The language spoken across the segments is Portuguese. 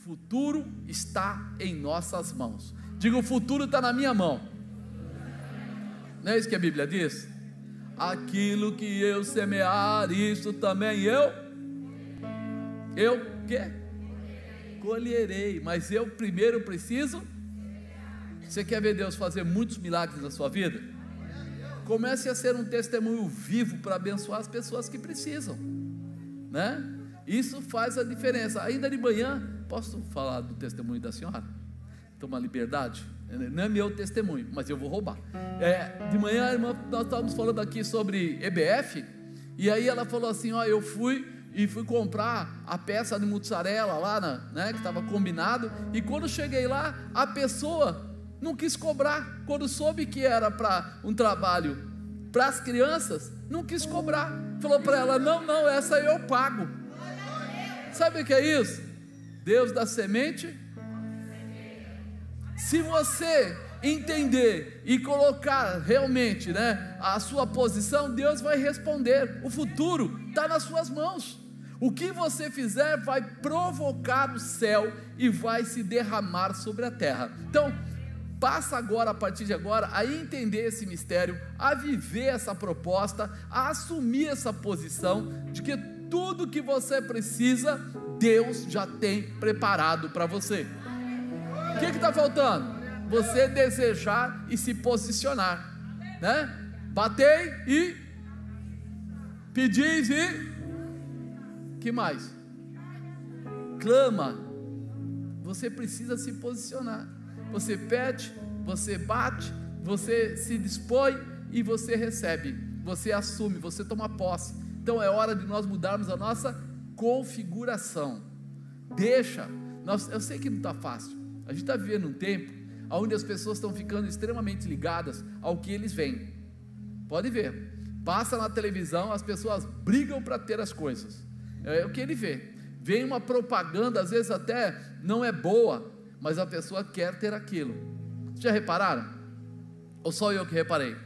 futuro está em nossas mãos. Diga: o futuro está na minha mão. Não é isso que a Bíblia diz? Aquilo que eu semear, isso também eu quê? Colherei. Mas eu primeiro preciso. Você quer ver Deus fazer muitos milagres na sua vida? Comece a ser um testemunho vivo para abençoar as pessoas que precisam, né? Isso faz a diferença. Ainda de manhã, posso falar do testemunho da senhora? Toma liberdade. Não é meu testemunho, mas eu vou roubar. De manhã, irmã, nós estávamos falando aqui sobre EBF, e aí ela falou assim: ó, eu fui comprar a peça de mussarela lá, né, que estava combinado, e quando cheguei lá, a pessoa não quis cobrar. Quando soube que era para um trabalho para as crianças, não quis cobrar. Falou para ela: não, essa eu pago. Sabe o que é isso? Deus dá semente. Se você entender e colocar realmente, né, a sua posição, Deus vai responder. O futuro está nas suas mãos. O que você fizer vai provocar o céu e vai se derramar sobre a terra. Então, passa agora, a partir de agora, a entender esse mistério, a viver essa proposta, a assumir essa posição de que tudo que você precisa, Deus já tem preparado para você. O que está faltando? Você desejar e se posicionar, né? Batei e pedis e que mais? Clama. Você precisa se posicionar. Você pede, você bate, você se dispõe e você recebe, você assume, você toma posse. Então é hora de nós mudarmos a nossa configuração. Eu sei que não está fácil. A gente está vivendo um tempo onde as pessoas estão ficando extremamente ligadas ao que eles veem. Pode ver, passa na televisão, as pessoas brigam para ter as coisas. É o que ele vê. Vem uma propaganda, às vezes até não é boa, mas a pessoa quer ter aquilo. Vocês já repararam? Ou só eu que reparei?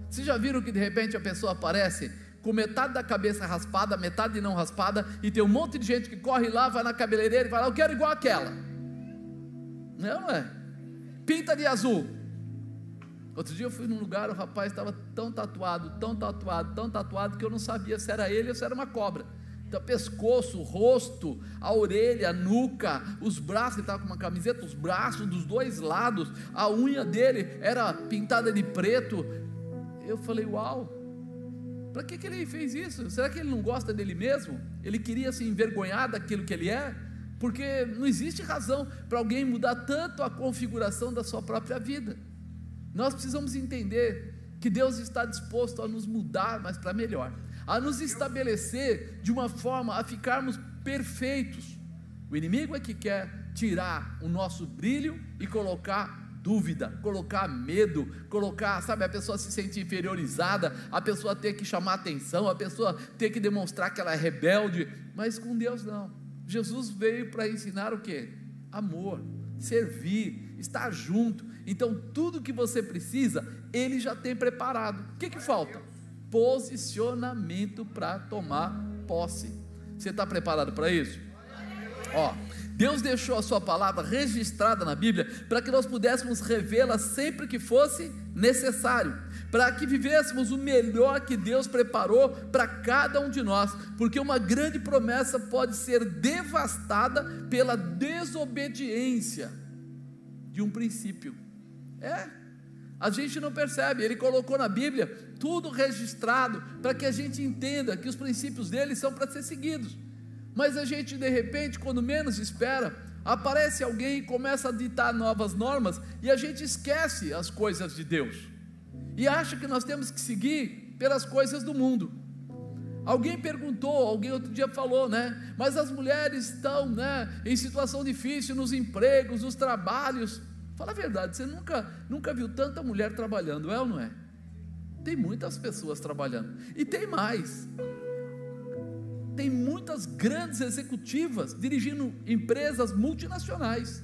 Vocês já viram que de repente a pessoa aparece com metade da cabeça raspada, metade não raspada, e tem um monte de gente que corre lá, vai na cabeleireira e fala: eu quero igual aquela. Não é? Pinta de azul. Outro dia eu fui num lugar, o rapaz estava tão tatuado, que eu não sabia se era ele ou se era uma cobra. Então, pescoço, rosto, a orelha, a nuca, os braços, ele estava com uma camiseta, os braços dos dois lados, a unha dele era pintada de preto. Eu falei: uau, para que ele fez isso? Será que ele não gosta dele mesmo? Ele queria se envergonhar daquilo que ele é? Porque não existe razão para alguém mudar tanto a configuração da sua própria vida. Nós precisamos entender que Deus está disposto a nos mudar, mas para melhor, a nos estabelecer de uma forma a ficarmos perfeitos. O inimigo é que quer tirar o nosso brilho e colocar dúvida, colocar medo, colocar, sabe, a pessoa se sentir inferiorizada, a pessoa ter que chamar atenção, a pessoa ter que demonstrar que ela é rebelde. Mas com Deus não. Jesus veio para ensinar o quê? Amor, servir, estar junto. Então tudo que você precisa, Ele já tem preparado. O que falta? Posicionamento para tomar posse. Você está preparado para isso? Deus deixou a sua palavra registrada na Bíblia para que nós pudéssemos revê-la sempre que fosse necessário, para que vivêssemos o melhor que Deus preparou para cada um de nós, porque uma grande promessa pode ser devastada pela desobediência de um princípio. A gente não percebe. Ele colocou na Bíblia tudo registrado para que a gente entenda que os princípios dele são para ser seguidos. Mas a gente, de repente, quando menos espera, aparece alguém e começa a ditar novas normas, e a gente esquece as coisas de Deus e acha que nós temos que seguir pelas coisas do mundo. Alguém perguntou, alguém outro dia falou, né? Mas as mulheres estão, né, em situação difícil nos empregos, nos trabalhos. Fala a verdade, você nunca viu tanta mulher trabalhando, é ou não é? Tem muitas pessoas trabalhando, e tem mais. Tem muitas grandes executivas dirigindo empresas multinacionais.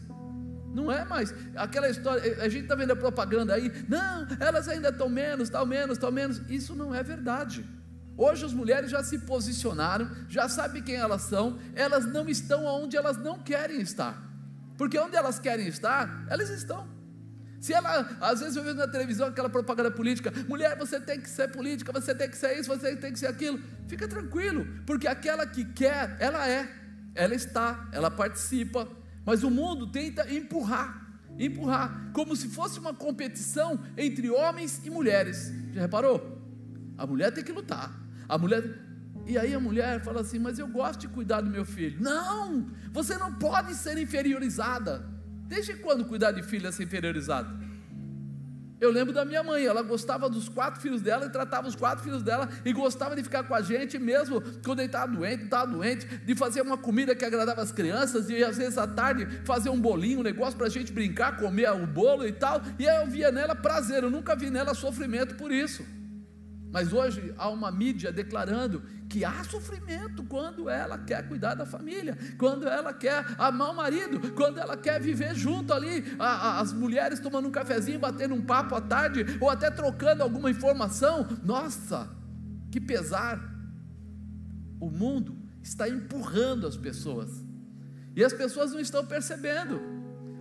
Não é mais aquela história, a gente está vendo a propaganda aí, não, elas ainda estão menos, tal menos. Isso não é verdade. Hoje as mulheres já se posicionaram, já sabem quem elas são, elas não estão onde elas não querem estar, porque onde elas querem estar, elas estão. Se ela, às vezes eu vejo na televisão aquela propaganda política, mulher, você tem que ser política, você tem que ser isso, você tem que ser aquilo, fica tranquilo, porque aquela que quer, ela está, ela participa, mas o mundo tenta empurrar, como se fosse uma competição entre homens e mulheres. Já reparou? A mulher tem que lutar, e aí a mulher fala assim, mas eu gosto de cuidar do meu filho. Não, você não pode ser inferiorizada. Desde quando cuidar de filho é ser inferiorizada? Eu lembro da minha mãe, ela gostava dos 4 filhos dela, e tratava os 4 filhos dela, e gostava de ficar com a gente, mesmo quando ele estava doente, de fazer uma comida que agradava as crianças, e às vezes à tarde fazer um bolinho, um negócio para a gente brincar, comer o bolo e tal, e aí eu via nela prazer, eu nunca vi nela sofrimento por isso. Mas hoje há uma mídia declarando que há sofrimento quando ela quer cuidar da família, quando ela quer amar o marido, quando ela quer viver junto ali, as mulheres tomando um cafezinho, batendo um papo à tarde, ou até trocando alguma informação. Nossa, que pesar! O mundo está empurrando as pessoas, e as pessoas não estão percebendo,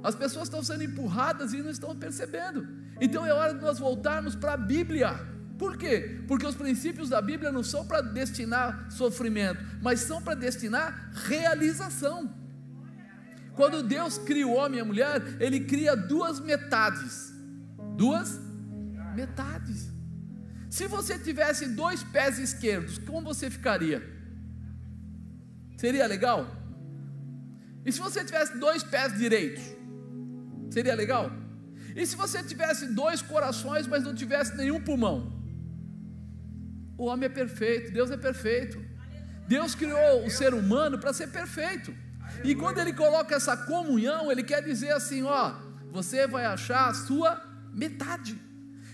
as pessoas estão sendo empurradas e não estão percebendo. Então é hora de nós voltarmos para a Bíblia. Por quê? Porque os princípios da Bíblia não são para destinar sofrimento, mas são para destinar realização. Quando Deus cria o homem e a mulher, Ele cria 2 metades. 2 metades. Se você tivesse 2 pés esquerdos, como você ficaria? Seria legal? E se você tivesse 2 pés direitos? Seria legal? E se você tivesse 2 corações, mas não tivesse nenhum pulmão? O homem é perfeito, Deus é perfeito. Deus criou o ser humano para ser perfeito. E quando Ele coloca essa comunhão, Ele quer dizer assim, ó, você vai achar a sua metade.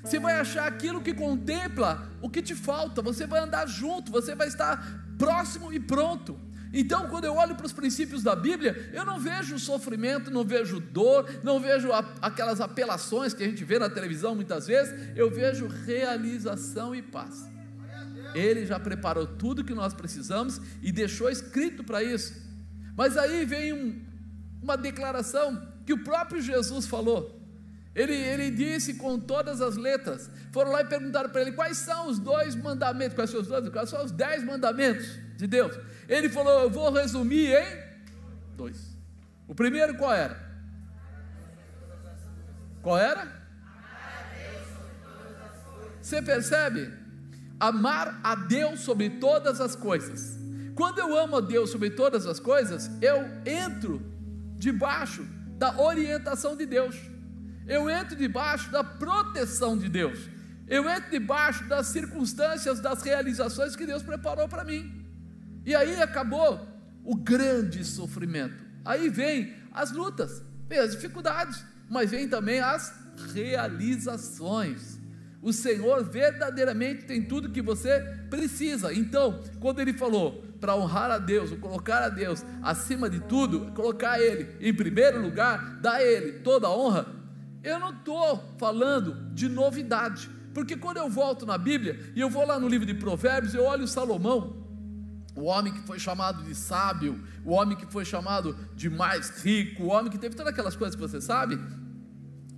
Você vai achar aquilo que contempla o que te falta. Você vai andar junto, você vai estar próximo e pronto. Então, quando eu olho para os princípios da Bíblia, eu não vejo sofrimento, não vejo dor, não vejo aquelas apelações que a gente vê na televisão muitas vezes. Eu vejo realização e paz. Ele já preparou tudo que nós precisamos e deixou escrito para isso. Mas aí vem uma declaração que o próprio Jesus falou. Ele disse com todas as letras. Foram lá e perguntaram para ele, quais são os 2 mandamentos, quais são os 10 mandamentos de Deus? Ele falou, eu vou resumir em 2. O primeiro qual era? Qual era? Você percebe? Amar a Deus sobre todas as coisas. Quando eu amo a Deus sobre todas as coisas, eu entro debaixo da orientação de Deus, eu entro debaixo da proteção de Deus, eu entro debaixo das circunstâncias, das realizações que Deus preparou para mim. E aí acabou o grande sofrimento. Aí vem as lutas, vem as dificuldades, mas vem também as realizações. O Senhor verdadeiramente tem tudo que você precisa. Então, quando Ele falou para honrar a Deus, ou colocar a Deus acima de tudo, colocar Ele em primeiro lugar, dar a Ele toda a honra, eu não estou falando de novidade, porque quando eu volto na Bíblia, e eu vou lá no livro de Provérbios, eu olho Salomão, o homem que foi chamado de sábio, o homem que foi chamado de mais rico, o homem que teve todas aquelas coisas que você sabe.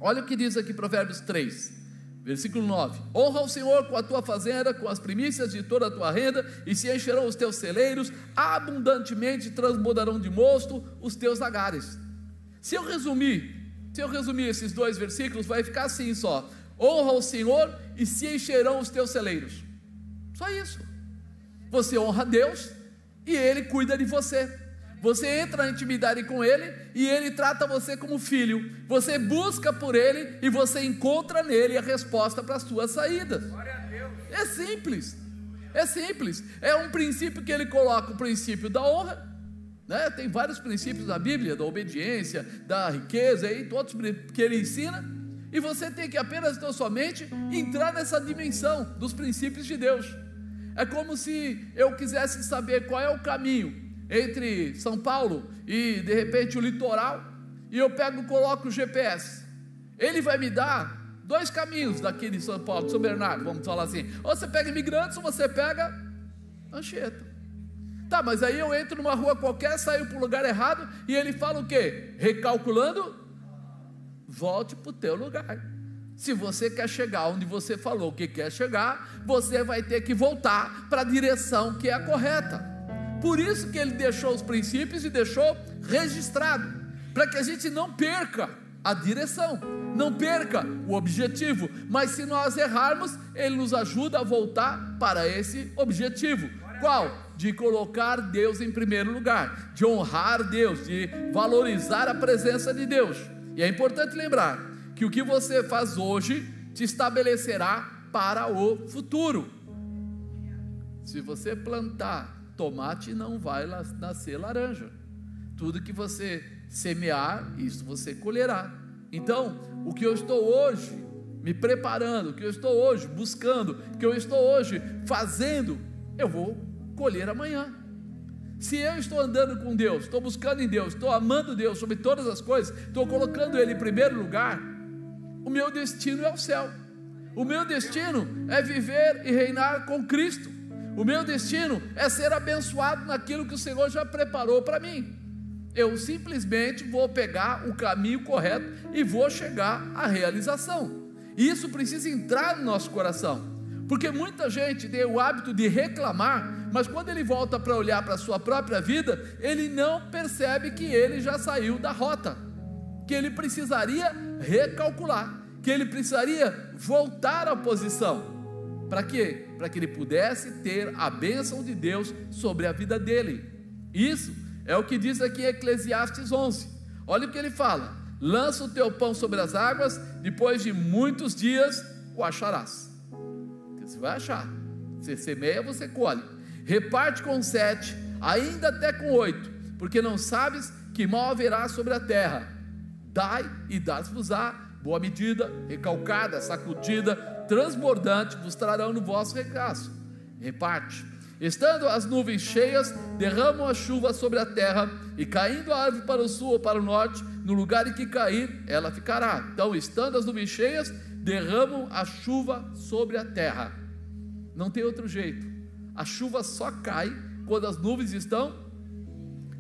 Olha o que diz aqui Provérbios 3, versículo 9: honra o Senhor com a tua fazenda, com as primícias de toda a tua renda, e se encherão os teus celeiros, abundantemente transbordarão de mosto os teus lagares. Se eu resumir esses 2 versículos, vai ficar assim só: honra o Senhor e se encherão os teus celeiros. Só isso. Você honra a Deus e Ele cuida de você. Você entra na intimidade com Ele e Ele trata você como filho. Você busca por Ele e você encontra nele a resposta para as suas saídas. É simples, é simples. É um princípio que Ele coloca, o princípio da honra, né? Tem vários princípios na Bíblia, da obediência, da riqueza e todos que Ele ensina. E você tem que apenas, então, somente entrar nessa dimensão dos princípios de Deus. É como se eu quisesse saber qual é o caminho entre São Paulo e de repente o litoral, e eu coloco o GPS, ele vai me dar 2 caminhos daqui de São Paulo, de São Bernardo, vamos falar assim, ou você pega Imigrantes, ou você pega Anchieta. Tá, mas aí eu entro numa rua qualquer, saio para o lugar errado, e ele fala o quê? Recalculando, volte para o teu lugar. Se você quer chegar onde você falou que quer chegar, você vai ter que voltar para a direção que é a correta. Por isso que ele deixou os princípios e deixou registrado, para que a gente não perca a direção, não perca o objetivo, mas se nós errarmos, ele nos ajuda a voltar para esse objetivo. Qual? De colocar Deus em primeiro lugar, de honrar Deus, de valorizar a presença de Deus. E é importante lembrar que o que você faz hoje te estabelecerá para o futuro. Se você plantar tomate, não vai nascer laranja. Tudo que você semear, isso você colherá. Então, o que eu estou hoje me preparando, o que eu estou hoje buscando, o que eu estou hoje fazendo, eu vou colher amanhã. Se eu estou andando com Deus, estou buscando em Deus, estou amando Deus sobre todas as coisas, estou colocando Ele em primeiro lugar, o meu destino é o céu. O meu destino é viver e reinar com Cristo. O meu destino é ser abençoado naquilo que o Senhor já preparou para mim. Eu simplesmente vou pegar o caminho correto e vou chegar à realização. Isso precisa entrar no nosso coração, porque muita gente tem o hábito de reclamar, mas quando ele volta para olhar para a sua própria vida, ele não percebe que ele já saiu da rota, que ele precisaria recalcular, que ele precisaria voltar à posição. Para quê? Para que ele pudesse ter a bênção de Deus sobre a vida dele. Isso é o que diz aqui em Eclesiastes 11. Olha o que ele fala: lança o teu pão sobre as águas, depois de muitos dias o acharás. Você vai achar. Você semeia, você colhe. Reparte com 7, ainda até com 8, porque não sabes que mal haverá sobre a terra. Dai e dá-se-vos-á, boa medida, recalcada, sacudida, transbordante, vos trarão no vosso regaço. Reparte. Estando as nuvens cheias, derramam a chuva sobre a terra, e caindo a árvore para o sul ou para o norte, no lugar em que cair, ela ficará. Então, estando as nuvens cheias, derramam a chuva sobre a terra. Não tem outro jeito. A chuva só cai quando as nuvens estão.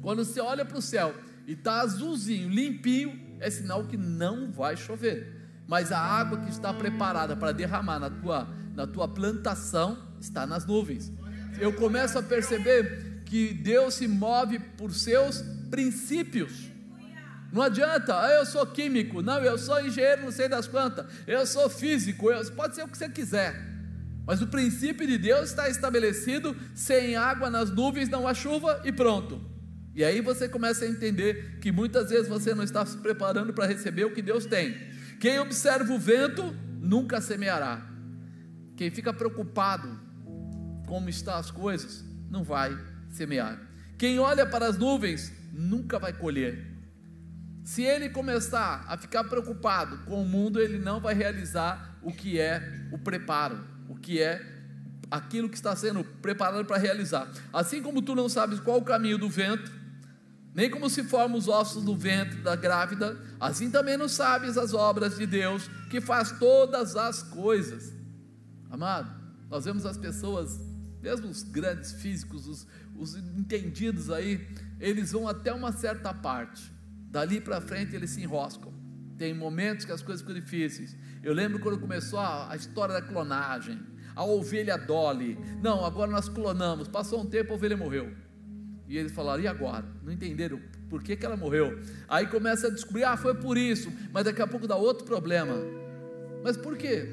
Quando você olha para o céu e está azulzinho, limpinho, é sinal que não vai chover. Mas a água que está preparada para derramar na tua plantação está nas nuvens. Eu começo a perceber que Deus se move por seus princípios. Não adianta, eu sou químico, não, eu sou engenheiro, não sei das quantas, eu sou físico, pode ser o que você quiser, mas o princípio de Deus está estabelecido: sem água nas nuvens não há chuva, e pronto. E aí você começa a entender que muitas vezes você não está se preparando para receber o que Deus tem. Quem observa o vento nunca semeará. Quem fica preocupado como estão as coisas não vai semear. Quem olha para as nuvens nunca vai colher. Se ele começar a ficar preocupado com o mundo, ele não vai realizar o que é o preparo, o que é aquilo que está sendo preparado para realizar. Assim como tu não sabes qual o caminho do vento, nem como se formam os ossos do ventre da grávida, assim também não sabes as obras de Deus, que faz todas as coisas. Amado, nós vemos as pessoas, mesmo os grandes físicos, os entendidos aí, eles vão até uma certa parte, dali para frente eles se enroscam. Tem momentos que as coisas ficam difíceis. Eu lembro quando começou a história da clonagem, a ovelha Dolly. Não, agora nós clonamos. Passou um tempo, a ovelha morreu. E eles falaram: e agora? Não entenderam por que ela morreu. Aí começa a descobrir: foi por isso. Mas daqui a pouco dá outro problema. Mas por quê?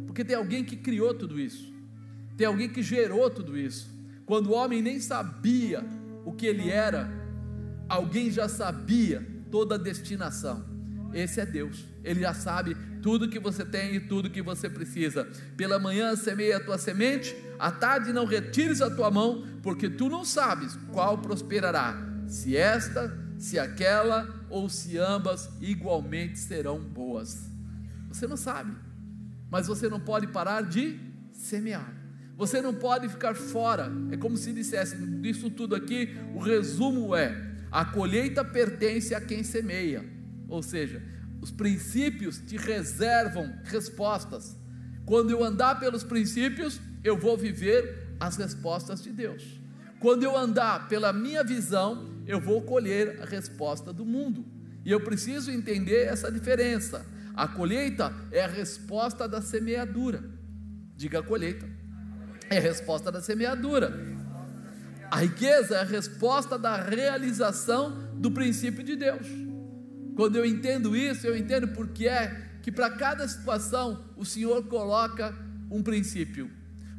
Porque tem alguém que criou tudo isso, tem alguém que gerou tudo isso. Quando o homem nem sabia o que ele era, alguém já sabia toda a destinação. Esse é Deus. Ele já sabe tudo que você tem e tudo que você precisa. Pela manhã semeia a tua semente, à tarde não retires a tua mão, porque tu não sabes qual prosperará, se esta, se aquela, ou se ambas igualmente serão boas. Você não sabe, mas você não pode parar de semear. Você não pode ficar fora. É como se dissesse disso tudo aqui, o resumo é: a colheita pertence a quem semeia. Ou seja, os princípios te reservam respostas. Quando eu andar pelos princípios, eu vou viver as respostas de Deus. Quando eu andar pela minha visão, eu vou colher a resposta do mundo, e eu preciso entender essa diferença. A colheita é a resposta da semeadura. Diga: a colheita é a resposta da semeadura. A riqueza é a resposta da realização do princípio de Deus. Quando eu entendo isso, eu entendo porque é que para cada situação o Senhor coloca um princípio.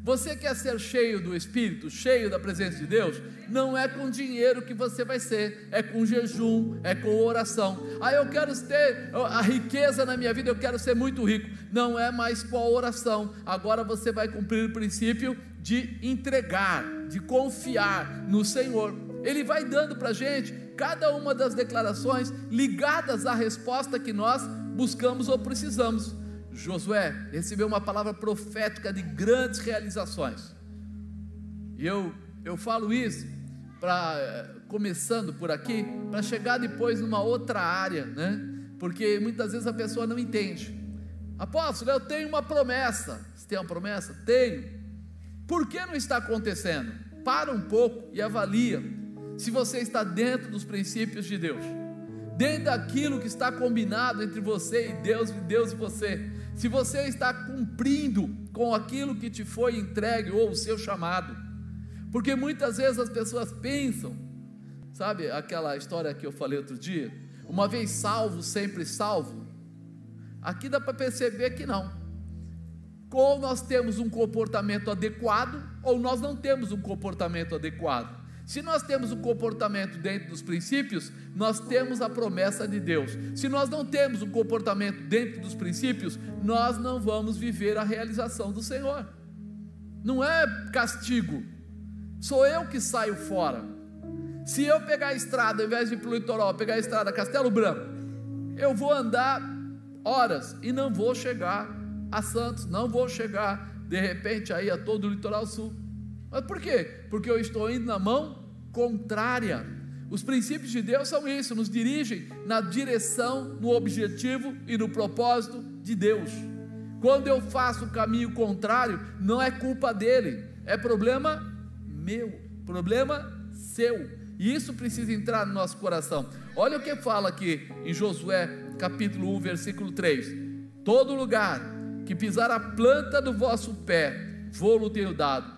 Você quer ser cheio do Espírito, cheio da presença de Deus? Não é com dinheiro que você vai ser, é com jejum, é com oração. Eu quero ter a riqueza na minha vida, eu quero ser muito rico. Não é mais com a oração. Agora você vai cumprir o princípio de entregar, de confiar no Senhor. Ele vai dando para a gente cada uma das declarações ligadas à resposta que nós buscamos ou precisamos. Josué recebeu uma palavra profética de grandes realizações, e eu falo isso começando por aqui, para chegar depois numa outra área, né? Porque muitas vezes a pessoa não entende. Apóstolo, eu tenho uma promessa. Você tem uma promessa? Tenho. Por que não está acontecendo? Para um pouco e avalia se você está dentro dos princípios de Deus, dentro daquilo que está combinado entre você e Deus e você. Se você está cumprindo com aquilo que te foi entregue, ou o seu chamado. Porque muitas vezes as pessoas pensam, sabe aquela história que eu falei outro dia? Uma vez salvo, sempre salvo. Aqui dá para perceber que não. Ou nós temos um comportamento adequado, ou nós não temos um comportamento adequado. Se nós temos um comportamento dentro dos princípios, nós temos a promessa de Deus. Se nós não temos um comportamento dentro dos princípios, nós não vamos viver a realização do Senhor. Não é castigo, sou eu que saio fora. Se eu pegar a estrada, ao invés de ir para o litoral, pegar a estrada Castelo Branco, eu vou andar horas e não vou chegar a Santos, não vou chegar de repente aí a todo o litoral sul. Mas por quê? Porque eu estou indo na mão contrária. Os princípios de Deus são isso, nos dirigem na direção, no objetivo e no propósito de Deus. Quando eu faço o caminho contrário, não é culpa dele, é problema meu, problema seu, e isso precisa entrar no nosso coração. Olha o que fala aqui em Josué capítulo 1 versículo 3: todo lugar que pisar a planta do vosso pé, vou-lo tenho dado.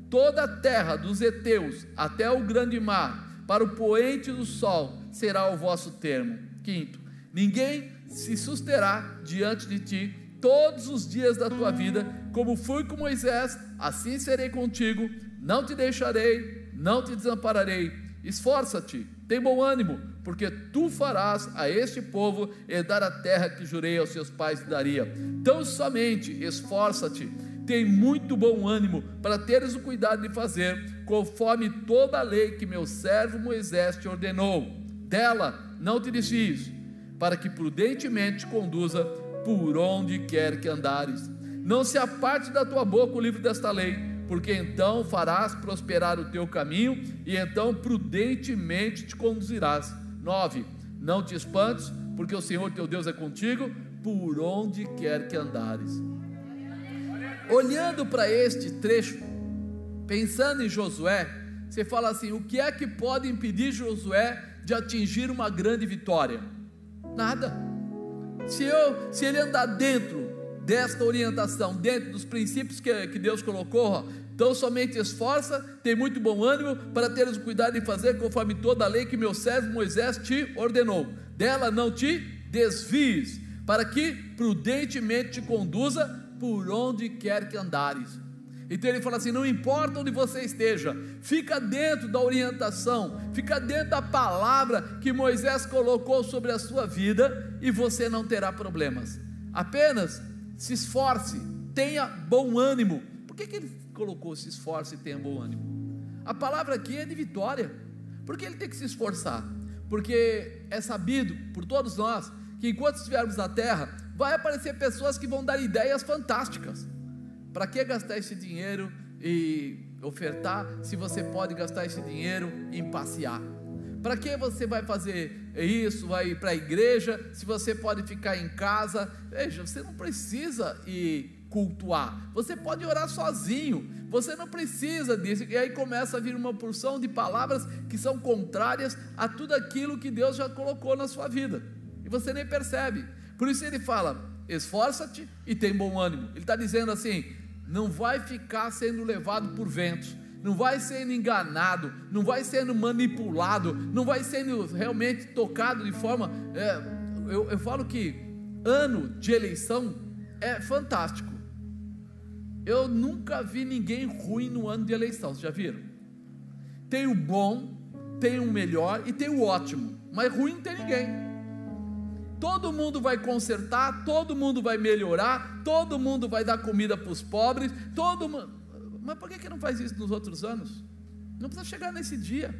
Toda a terra dos heteus até o grande mar, para o poente do sol, será o vosso termo. Quinto, ninguém se susterá diante de ti todos os dias da tua vida. Como fui com Moisés, assim serei contigo. Não te deixarei, não te desampararei. Esforça-te, tem bom ânimo, porque tu farás a este povo herdar a terra que jurei aos seus pais que daria. Então somente esforça-te, tem muito bom ânimo, para teres o cuidado de fazer conforme toda a lei que meu servo Moisés te ordenou. Dela não te desvies, para que prudentemente te conduza por onde quer que andares. Não se aparte da tua boca o livro desta lei, porque então farás prosperar o teu caminho, e então prudentemente te conduzirás. 9. Não te espantes, porque o Senhor teu Deus é contigo, por onde quer que andares. Olhando para este trecho, pensando em Josué, você fala assim: o que é que pode impedir Josué de atingir uma grande vitória? Nada. Se ele andar dentro desta orientação, dentro dos princípios que Deus colocou, então somente esforça, tem muito bom ânimo, para teres o cuidado de fazer conforme toda a lei que meu servo Moisés te ordenou. Dela não te desvies, para que prudentemente te conduza por onde quer que andares. Então ele fala assim: não importa onde você esteja, fica dentro da orientação, fica dentro da palavra que Moisés colocou sobre a sua vida, e você não terá problemas. Apenas se esforce, tenha bom ânimo. Por que ele colocou se esforce e tenha bom ânimo? A palavra aqui é de vitória. Por que ele tem que se esforçar? Porque é sabido por todos nós que enquanto estivermos na terra, vai aparecer pessoas que vão dar ideias fantásticas. Para que gastar esse dinheiro e ofertar, se você pode gastar esse dinheiro em passear? Para que você vai fazer isso, vai ir para a igreja, se você pode ficar em casa? Veja, você não precisa ir cultuar, você pode orar sozinho, você não precisa disso. E aí começa a vir uma porção de palavras que são contrárias a tudo aquilo que Deus já colocou na sua vida, e você nem percebe. Por isso ele fala: esforça-te e tem bom ânimo. Ele está dizendo assim: não vai ficar sendo levado por ventos, não vai sendo enganado, não vai sendo manipulado, não vai sendo realmente tocado de forma... Eu falo que ano de eleição é fantástico. Eu nunca vi ninguém ruim no ano de eleição, vocês já viram? Tem o bom, tem o melhor e tem o ótimo, mas ruim não tem ninguém. Todo mundo vai consertar, todo mundo vai melhorar, todo mundo vai dar comida para os pobres, todo mundo... Mas por que não faz isso nos outros anos? Não precisa chegar nesse dia,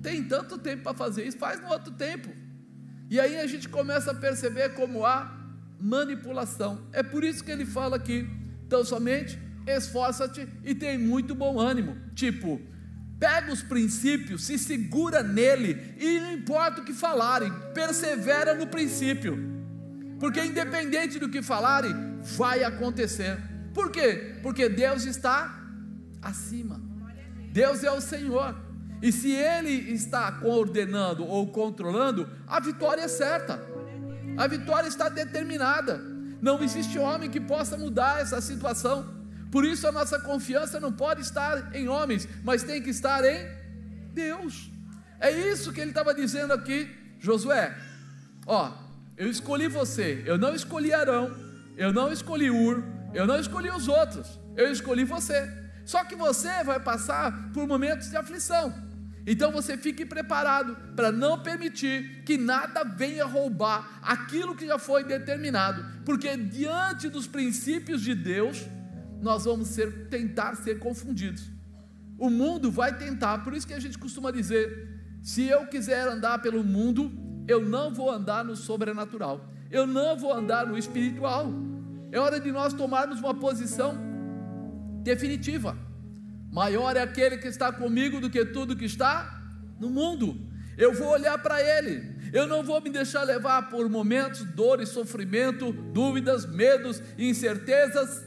tem tanto tempo para fazer isso, faz no outro tempo. E aí a gente começa a perceber como há manipulação. É por isso que ele fala aqui: então somente esforça-te e tem muito bom ânimo. Tipo, pega os princípios, se segura nele, e não importa o que falarem, persevera no princípio, porque independente do que falarem, vai acontecer. Por quê? Porque Deus está acima, Deus é o Senhor, e se Ele está coordenando ou controlando, a vitória é certa, a vitória está determinada. Não existe homem que possa mudar essa situação. Por isso a nossa confiança não pode estar em homens, mas tem que estar em Deus. É isso que ele estava dizendo aqui: Josué, ó, eu escolhi você, eu não escolhi Arão, eu não escolhi Ur, eu não escolhi os outros, eu escolhi você. Só que você vai passar por momentos de aflição, então você fique preparado para não permitir que nada venha roubar aquilo que já foi determinado, porque diante dos princípios de Deus, nós vamos tentar ser confundidos. O mundo vai tentar, por isso que a gente costuma dizer: se eu quiser andar pelo mundo, eu não vou andar no sobrenatural, eu não vou andar no espiritual. É hora de nós tomarmos uma posição definitiva. Maior é aquele que está comigo do que tudo que está no mundo. Eu vou olhar para Ele, eu não vou me deixar levar por momentos, dor e sofrimento, dúvidas, medos e incertezas.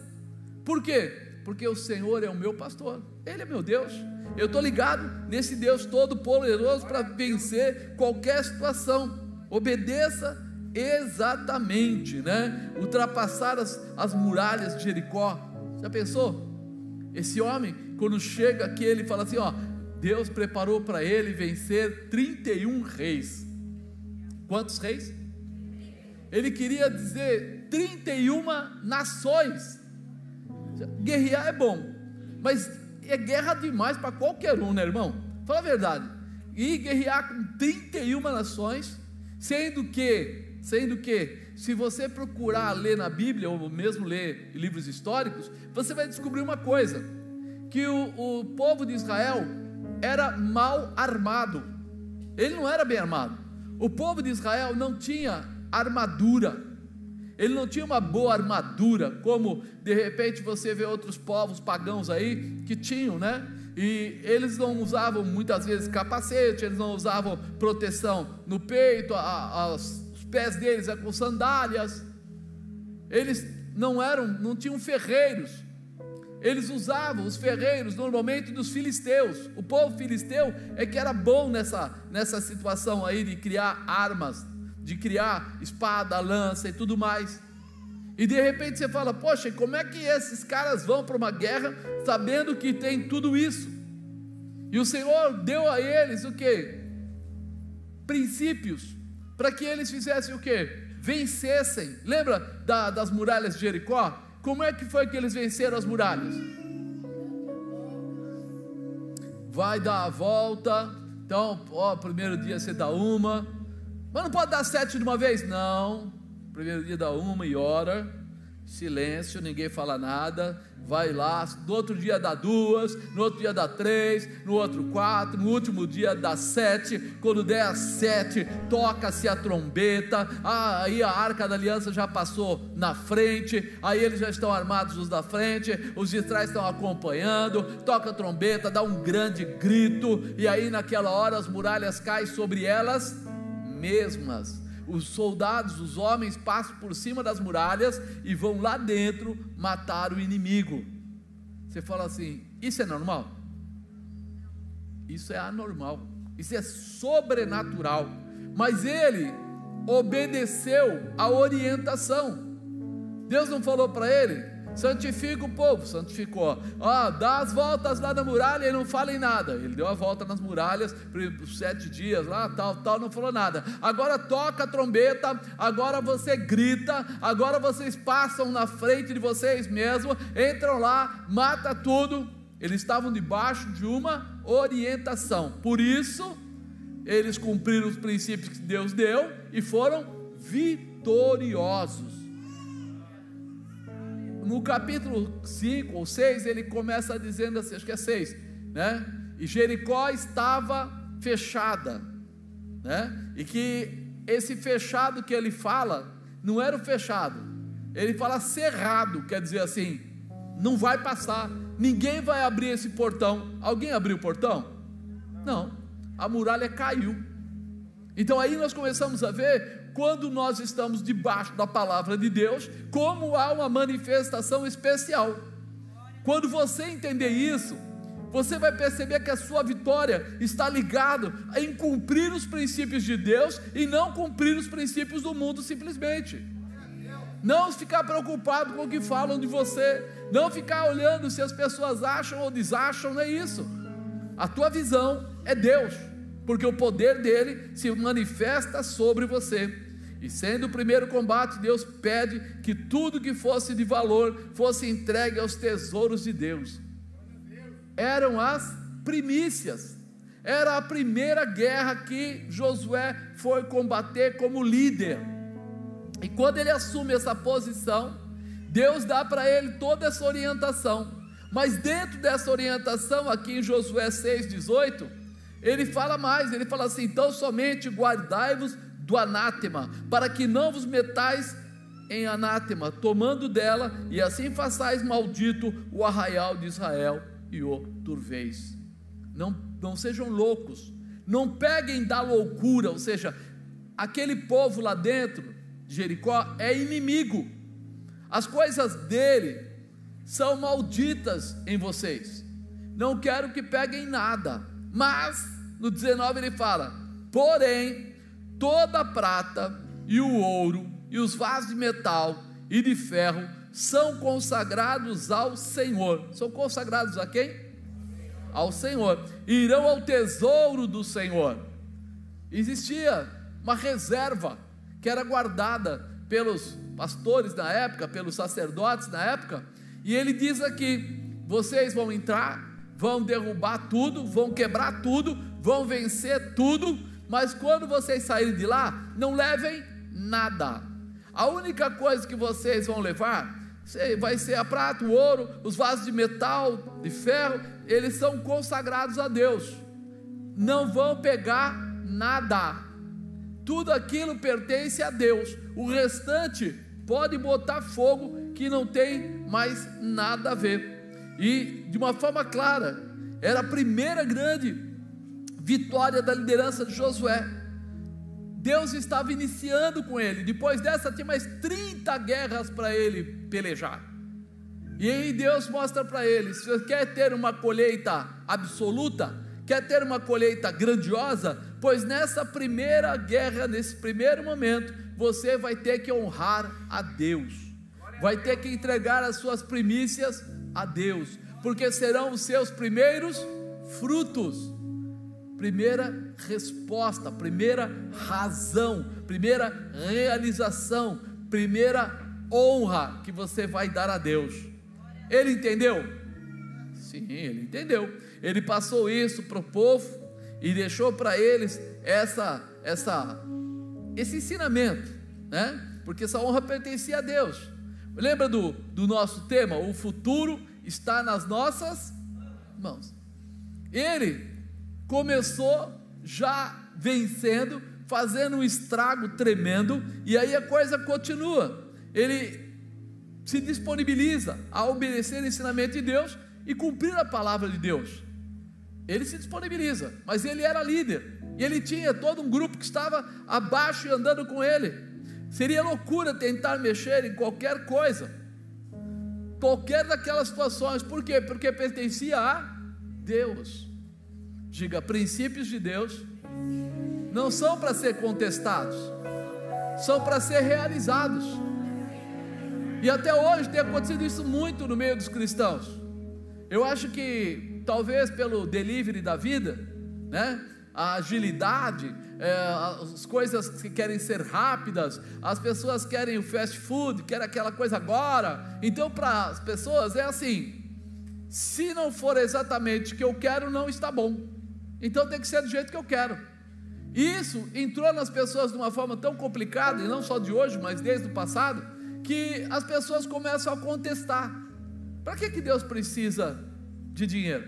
Por quê? Porque o Senhor é o meu pastor, Ele é meu Deus. Eu estou ligado nesse Deus todo poderoso para vencer qualquer situação. Obedeça exatamente, né? Ultrapassar as muralhas de Jericó. Já pensou? Esse homem, quando chega aqui, ele fala assim, ó, Deus preparou para ele vencer 31 reis. Quantos reis? Ele queria dizer 31 nações. Guerrear é bom, mas é guerra demais para qualquer um, né, irmão? Fala a verdade. E guerrear com 31 nações, sendo que se você procurar ler na Bíblia, ou mesmo ler livros históricos, você vai descobrir uma coisa, que o povo de Israel era mal armado. Ele não era bem armado. O povo de Israel não tinha armadura, ele não tinha uma boa armadura, como de repente você vê outros povos pagãos aí, que tinham, né? E eles não usavam muitas vezes capacete, eles não usavam proteção no peito, os pés deles eram com sandálias, eles não tinham ferreiros, eles usavam os ferreiros normalmente dos filisteus. O povo filisteu é que era bom nessa situação aí de criar armas, de criar espada, lança e tudo mais. E de repente você fala, poxa, como é que esses caras vão para uma guerra sabendo que tem tudo isso? E o Senhor deu a eles o que? Princípios, para que eles fizessem o que? Vencessem. Lembra das muralhas de Jericó? Como é que foi que eles venceram as muralhas? Vai dar a volta. Então, primeiro dia você dá uma, mas não pode dar 7 de uma vez? Não, primeiro dia dá uma e ora, silêncio, ninguém fala nada, vai lá, no outro dia dá 2, no outro dia dá 3, no outro 4, no último dia dá 7, quando der as 7, toca-se a trombeta, aí a arca da aliança já passou na frente, aí eles já estão armados os da frente, os de trás estão acompanhando, toca a trombeta, dá um grande grito, e aí naquela hora as muralhas caem sobre elas mesmas. os soldados, os homens passam por cima das muralhas e vão lá dentro matar o inimigo. Você fala assim, isso é normal? Isso é anormal, isso é sobrenatural, mas ele obedeceu a orientação. Deus não falou para ele, santifica o povo, santificou, dá as voltas lá na muralha e não fala em nada. Ele deu a volta nas muralhas por 7 dias lá, tal, não falou nada. Agora toca a trombeta, agora você grita, agora vocês passam na frente de vocês mesmos, entram lá, mata tudo. Eles estavam debaixo de uma orientação, por isso eles cumpriram os princípios que Deus deu e foram vitoriosos. No capítulo 5 ou 6, ele começa dizendo assim, acho que é 6, né? E Jericó estava fechada, né? E que esse fechado que ele fala, não era o fechado, ele fala cerrado, quer dizer assim, não vai passar, ninguém vai abrir esse portão. Alguém abriu o portão? Não, a muralha caiu. Então aí nós começamos a ver, quando nós estamos debaixo da palavra de Deus, como há uma manifestação especial. Quando você entender isso, você vai perceber que a sua vitória está ligada em cumprir os princípios de Deus e não cumprir os princípios do mundo simplesmente. Não ficar preocupado com o que falam de você, não ficar olhando se as pessoas acham ou desacham, não é isso. A tua visão é Deus, porque o poder dele se manifesta sobre você. E sendo o primeiro combate, Deus pede que tudo que fosse de valor fosse entregue aos tesouros de Deus. Eram as primícias, era a primeira guerra que Josué foi combater como líder. E quando ele assume essa posição, Deus dá para ele toda essa orientação. Mas dentro dessa orientação, aqui em Josué 6,18, ele fala mais, ele fala assim, então somente guardai-vos do anátema, para que não vos metais em anátema, tomando dela, e assim façais maldito o arraial de Israel, e o turveis. Não sejam loucos, não peguem da loucura, ou seja, aquele povo lá dentro de Jericó é inimigo, as coisas dele são malditas em vocês, não quero que peguem nada. Mas no 19 ele fala, porém toda a prata e o ouro e os vasos de metal e de ferro são consagrados ao Senhor. São consagrados a quem? Ao Senhor. Irão ao tesouro do Senhor. Existia uma reserva que era guardada pelos pastores na época, pelos sacerdotes na época, e ele diz aqui, vocês vão entrar, vão derrubar tudo, vão quebrar tudo, vão vencer tudo, mas quando vocês saírem de lá, não levem nada. A única coisa que vocês vão levar vai ser a prata, o ouro, os vasos de metal, de ferro, eles são consagrados a Deus. Não vão pegar nada, tudo aquilo pertence a Deus. O restante pode botar fogo, que não tem mais nada a ver. E de uma forma clara, era a primeira grande vitória da liderança de Josué. Deus estava iniciando com ele. Depois dessa tinha mais 30 guerras para ele pelejar. E aí Deus mostra para ele, se você quer ter uma colheita absoluta, quer ter uma colheita grandiosa, pois nessa primeira guerra, nesse primeiro momento, você vai ter que honrar a Deus, vai ter que entregar as suas primícias a Deus, porque serão os seus primeiros frutos. Primeira resposta, primeira razão, primeira realização, primeira honra que você vai dar a Deus. Ele entendeu? Sim, ele entendeu. Ele passou isso para o povo e deixou para eles esse ensinamento, né? Porque essa honra pertencia a Deus. Lembra do nosso tema? O futuro está nas nossas mãos. Ele começou já vencendo, fazendo um estrago tremendo, e aí a coisa continua. Ele se disponibiliza a obedecer o ensinamento de Deus e cumprir a palavra de Deus. ele se disponibiliza, mas ele era líder, e ele tinha todo um grupo que estava abaixo e andando com ele. Seria loucura tentar mexer em qualquer coisa, qualquer daquelas situações. Por quê? Porque pertencia a Deus. Diga, princípios de Deus não são para ser contestados, são para ser realizados. E até hoje tem acontecido isso muito no meio dos cristãos. Eu acho que talvez pelo delivery da vida, né? A agilidade, as coisas que querem ser rápidas, as pessoas querem o fast food, querem aquela coisa agora. Então para as pessoas é assim: se não for exatamente o que eu quero, não está bom, então tem que ser do jeito que eu quero. E isso entrou nas pessoas de uma forma tão complicada, e não só de hoje, mas desde o passado, que as pessoas começam a contestar. Para que Deus precisa de dinheiro?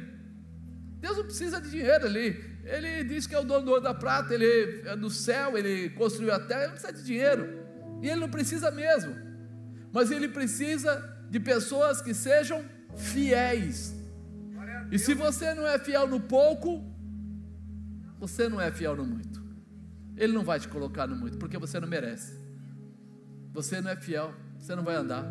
Deus não precisa de dinheiro. Ele diz que é o dono do ouro da prata, ele é do céu, ele construiu a terra, ele não precisa de dinheiro, e ele não precisa mesmo, mas ele precisa de pessoas que sejam fiéis. E se você não é fiel no pouco, você não é fiel no muito. Ele não vai te colocar no muito, porque você não merece. Você não é fiel, você não vai andar.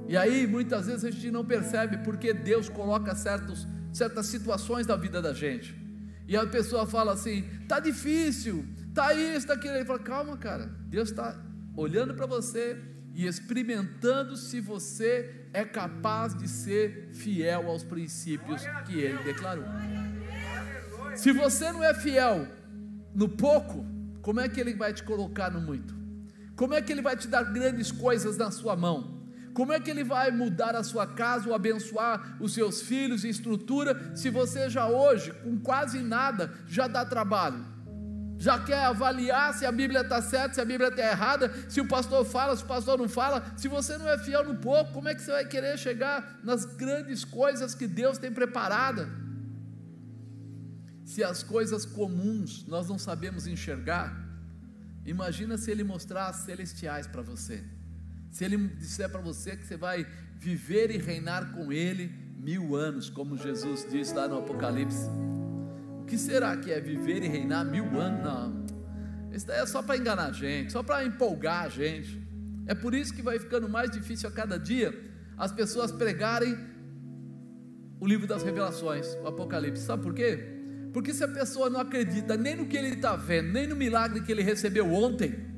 E aí muitas vezes a gente não percebe porque Deus coloca certas situações da vida da gente. E a pessoa fala assim: está difícil, está isso, está aquilo. Ele fala: calma, cara, Deus está olhando para você e experimentando se você é capaz de ser fiel aos princípios que Ele declarou. Se você não é fiel no pouco, como é que Ele vai te colocar no muito? Como é que Ele vai te dar grandes coisas na sua mão? Como é que Ele vai mudar a sua casa ou abençoar os seus filhos e estrutura, se você já hoje, com quase nada, já dá trabalho? Já quer avaliar se a Bíblia está certa, se a Bíblia está errada, se o pastor fala, se o pastor não fala. Se você não é fiel no pouco, como é que você vai querer chegar nas grandes coisas que Deus tem preparada? Se as coisas comuns nós não sabemos enxergar, imagina se Ele mostrar as celestiais para você. Se Ele disser para você que você vai viver e reinar com Ele 1000 anos, como Jesus diz lá no Apocalipse. O que será que é viver e reinar 1000 anos? Não, isso daí é só para enganar a gente, só para empolgar a gente. É por isso que vai ficando mais difícil a cada dia as pessoas pregarem o livro das revelações, o Apocalipse. Sabe por quê? Porque se a pessoa não acredita nem no que ele está vendo, nem no milagre que ele recebeu ontem,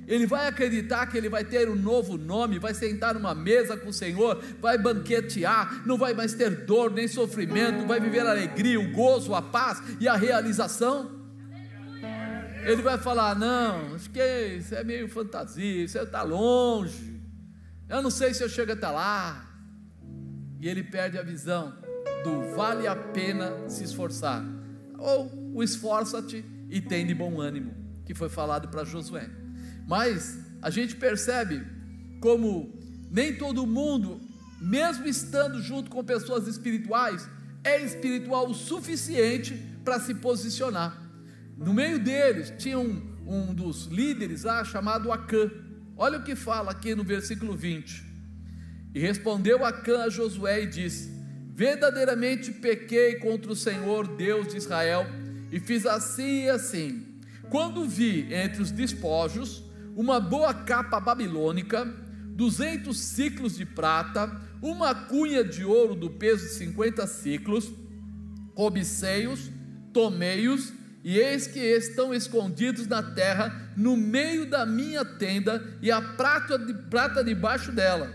ele vai acreditar que ele vai ter um novo nome, vai sentar numa mesa com o Senhor, vai banquetear, não vai mais ter dor nem sofrimento, vai viver a alegria, o gozo, a paz e a realização. Ele vai falar: não, acho que isso é meio fantasia, isso está longe, eu não sei se eu chego até lá. E ele perde a visão do vale a pena se esforçar, ou o esforça-te e tem de bom ânimo, que foi falado para Josué. Mas a gente percebe como nem todo mundo, mesmo estando junto com pessoas espirituais, é espiritual o suficiente para se posicionar. No meio deles tinha um dos líderes lá chamado Acã. Olha o que fala aqui no versículo 20: e respondeu Acã a Josué e disse: verdadeiramente pequei contra o Senhor Deus de Israel e fiz assim e assim. Quando vi entre os despojos uma boa capa babilônica, 200 ciclos de prata, uma cunha de ouro do peso de 50 ciclos, cobicei-os, tomei-os, e eis que estão escondidos na terra, no meio da minha tenda, e a prata debaixo dela.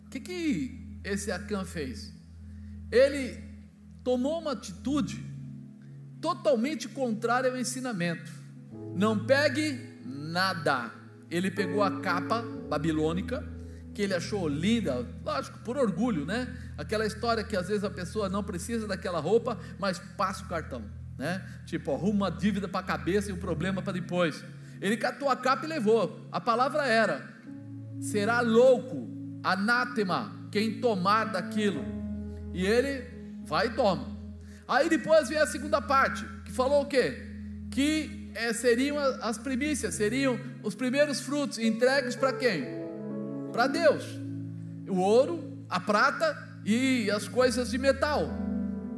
O que esse Acã fez? Ele tomou uma atitude totalmente contrária ao ensinamento. Não pegue nada. Ele pegou a capa babilônica, que ele achou linda, lógico, por orgulho, né? Aquela história que às vezes a pessoa não precisa daquela roupa, mas passa o cartão, né? Tipo, arruma uma dívida para a cabeça e um problema para depois. Ele catou a capa e levou. A palavra era: será louco, anátema, quem tomar daquilo. E ele vai e toma. Aí depois vem a segunda parte, que falou o quê? Que seriam as primícias, seriam os primeiros frutos, entregues para quem? Para Deus. O ouro, a prata e as coisas de metal.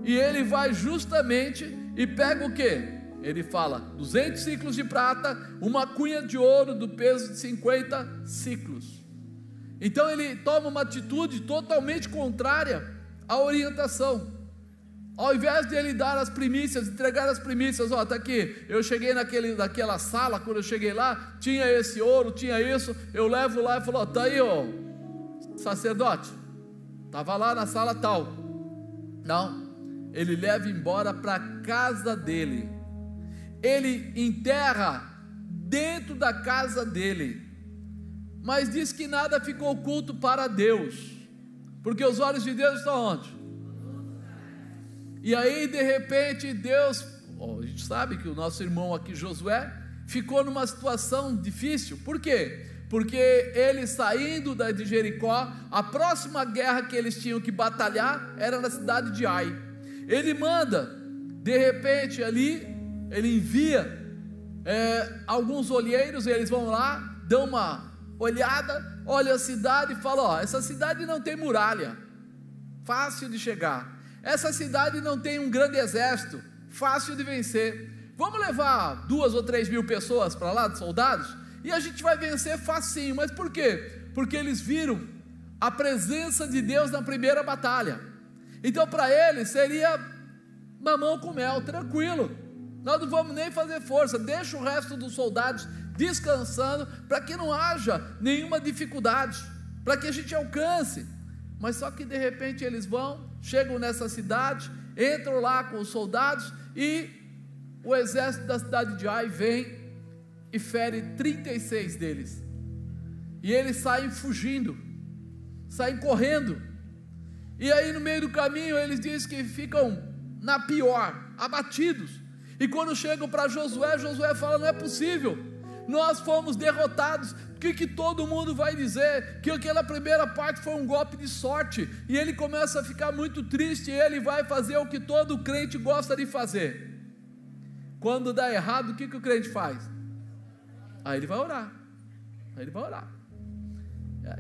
e ele vai justamente e pega o quê? Ele fala 200 ciclos de prata, uma cunha de ouro do peso de 50 ciclos. Então ele toma uma atitude totalmente contrária à orientação. Ao invés de ele dar as primícias, entregar as primícias, ó, está aqui, eu cheguei naquela sala, quando eu cheguei lá, tinha esse ouro, tinha isso, eu levo lá e falo, ó, está aí, ó, sacerdote, estava lá na sala tal. Não, ele leva embora para a casa dele, ele enterra dentro da casa dele, mas diz que nada ficou oculto para Deus, porque os olhos de Deus estão onde? E aí de repente Deus, a gente sabe que o nosso irmão aqui Josué ficou numa situação difícil. Por quê? Porque ele saindo de Jericó, a próxima guerra que eles tinham que batalhar era na cidade de Ai. Ele manda, de repente ali, ele envia alguns olheiros, eles vão lá, dão uma olhada, olha a cidade e falam, ó, essa cidade não tem muralha, fácil de chegar. Essa cidade não tem um grande exército, fácil de vencer. Vamos levar 2 ou 3 mil pessoas para lá, de soldados, e a gente vai vencer facinho. Mas por quê? Porque eles viram a presença de Deus na primeira batalha. Então para eles seria mamão com mel, tranquilo. Nós não vamos nem fazer força, deixa o resto dos soldados descansando, para que não haja nenhuma dificuldade, para que a gente alcance. Mas só que de repente eles chegam nessa cidade, entram lá com os soldados, e o exército da cidade de Ai vem e fere 36 deles, e eles saem fugindo, saem correndo, e aí no meio do caminho eles dizem que ficam na pior, abatidos, e quando chegam para Josué, Josué fala, não é possível, nós fomos derrotados, o que todo mundo vai dizer? Que aquela primeira parte foi um golpe de sorte, e ele começa a ficar muito triste, e ele vai fazer o que todo crente gosta de fazer. Quando dá errado, o que o crente faz? Aí ele vai orar,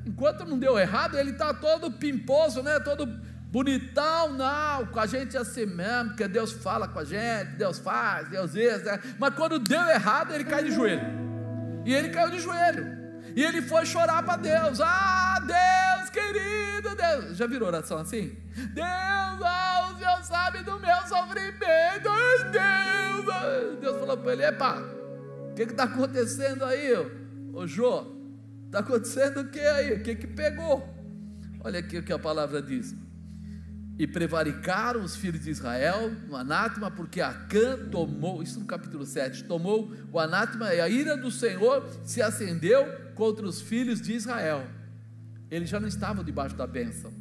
enquanto não deu errado, ele está todo pimposo, né? Todo bonitão, não, com a gente é assim mesmo, porque Deus fala com a gente, Deus faz, Deus isso, né? Mas quando deu errado, ele cai de joelho, e ele caiu de joelho, e ele foi chorar para Deus, Deus querido, Deus, já virou oração assim? Deus, o Senhor sabe do meu sofrimento, Deus falou para ele, epa, o que está acontecendo aí, ô Jô, está acontecendo o que aí, o que pegou? Olha aqui o que a palavra diz, e prevaricaram os filhos de Israel no anátema, porque Acã tomou, isso no capítulo 7, tomou o anátema, e a ira do Senhor se acendeu contra os filhos de Israel. Eles já não estavam debaixo da bênção.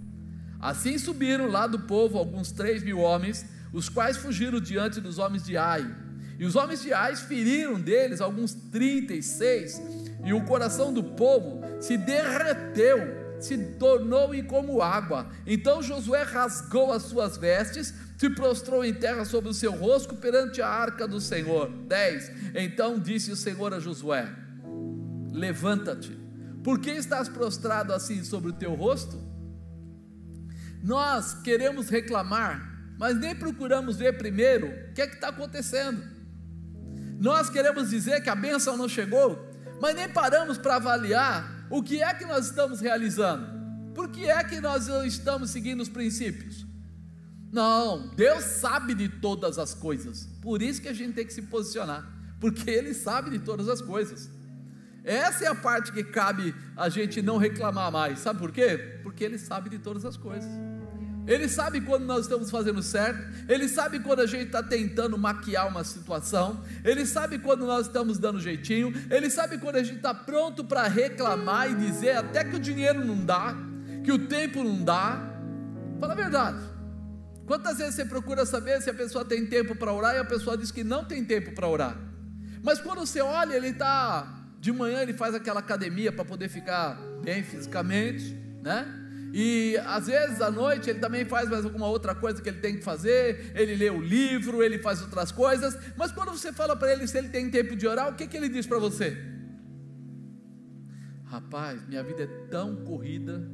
Assim subiram lá do povo alguns 3 mil homens, os quais fugiram diante dos homens de Ai, e os homens de Ai feriram deles alguns 36, e o coração do povo se derreteu, se tornou em como água. Então Josué rasgou as suas vestes, se prostrou em terra sobre o seu rosto perante a arca do Senhor. 10. Então disse o Senhor a Josué, levanta-te, por que estás prostrado assim sobre o teu rosto? Nós queremos reclamar, mas nem procuramos ver primeiro o que está acontecendo. Nós queremos dizer que a bênção não chegou, mas nem paramos para avaliar o que é que nós estamos realizando, por que é que nós estamos seguindo os princípios. Não, Deus sabe de todas as coisas, por isso que a gente tem que se posicionar, porque Ele sabe de todas as coisas. Essa é a parte que cabe a gente não reclamar mais, sabe por quê? Porque Ele sabe de todas as coisas. Ele sabe quando nós estamos fazendo certo, Ele sabe quando a gente está tentando maquiar uma situação, Ele sabe quando nós estamos dando jeitinho, Ele sabe quando a gente está pronto para reclamar e dizer até que o dinheiro não dá, que o tempo não dá. Fala a verdade, quantas vezes você procura saber se a pessoa tem tempo para orar e a pessoa diz que não tem tempo para orar, mas quando você olha, ele está, de manhã ele faz aquela academia para poder ficar bem fisicamente, né? E às vezes à noite ele também faz mais alguma outra coisa que ele tem que fazer, ele lê o livro, ele faz outras coisas, mas quando você fala para ele se ele tem tempo de orar, o que ele diz para você? Rapaz, minha vida é tão corrida,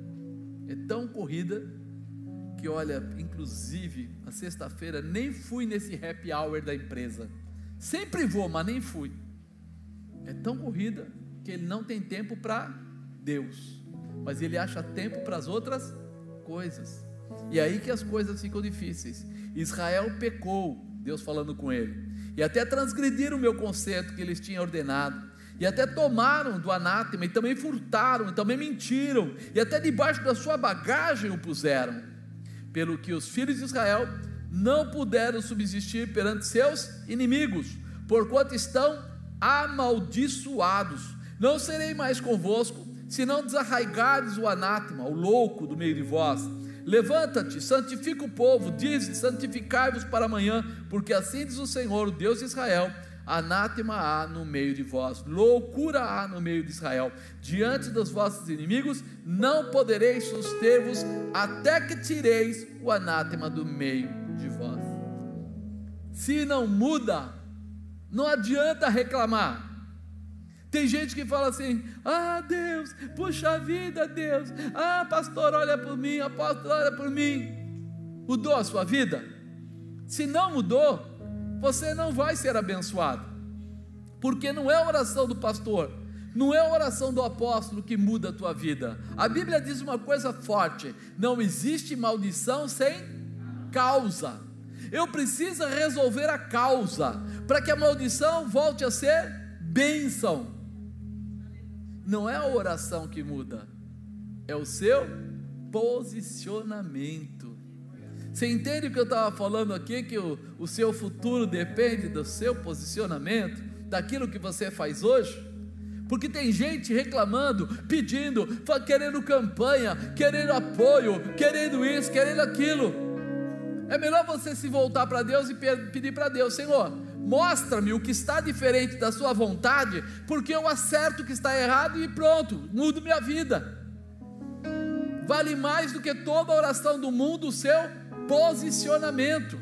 que olha, inclusive, a sexta-feira nem fui nesse happy hour da empresa. Sempre vou, mas nem fui. É tão corrida que ele não tem tempo para Deus, mas ele acha tempo para as outras coisas. E aí que as coisas ficam difíceis. Israel pecou, Deus falando com ele, e até transgrediram o meu concerto que eles tinham ordenado, e até tomaram do anátema, e também furtaram, e também mentiram, e até debaixo da sua bagagem o puseram, pelo que os filhos de Israel não puderam subsistir perante seus inimigos, porquanto estão amaldiçoados. Não serei mais convosco, se não desarraigares o anátema, o louco do meio de vós. Levanta-te, santifica o povo, diz: santificai-vos para amanhã, porque assim diz o Senhor, o Deus de Israel: anátema há no meio de vós, loucura há no meio de Israel, diante dos vossos inimigos não podereis suster-vos, até que tireis o anátema do meio de vós. Se não muda, não adianta reclamar. Tem gente que fala assim: ah, Deus, puxa vida, Deus, ah, pastor, olha por mim, apóstolo, olha por mim. Mudou a sua vida? Se não mudou, você não vai ser abençoado, porque não é a oração do pastor, não é a oração do apóstolo que muda a tua vida. A Bíblia diz uma coisa forte: não existe maldição sem causa. Eu preciso resolver a causa, para que a maldição volte a ser bênção. Não é a oração que muda, é o seu posicionamento. Você entende o que eu estava falando aqui? Que o seu futuro depende do seu posicionamento, daquilo que você faz hoje. Porque tem gente reclamando, pedindo, querendo campanha, querendo apoio, querendo isso, querendo aquilo. É melhor você se voltar para Deus e pedir para Deus: Senhor, mostra-me o que está diferente da sua vontade, porque eu acerto o que está errado e pronto, mudo minha vida. Vale mais do que toda a oração do mundo o seu posicionamento.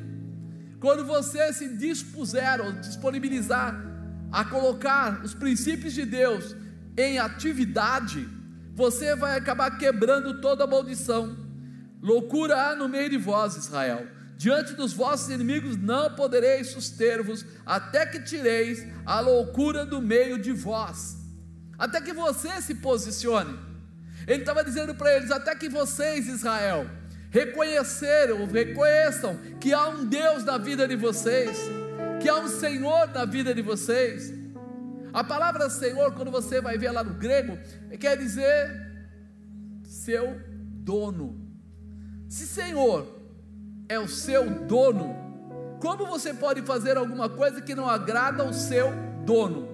Quando você se dispuser ou disponibilizar a colocar os princípios de Deus em atividade, você vai acabar quebrando toda a maldição. Loucura há no meio de vós, Israel, diante dos vossos inimigos não podereis suster-vos, até que tireis a loucura do meio de vós. Até que você se posicione. Ele estava dizendo para eles: até que vocês, Israel, reconheçam que há um Deus na vida de vocês, que há um Senhor na vida de vocês. A palavra Senhor, quando você vai ver lá no grego, quer dizer seu dono. Se Senhor é o seu dono, como você pode fazer alguma coisa que não agrada ao seu dono?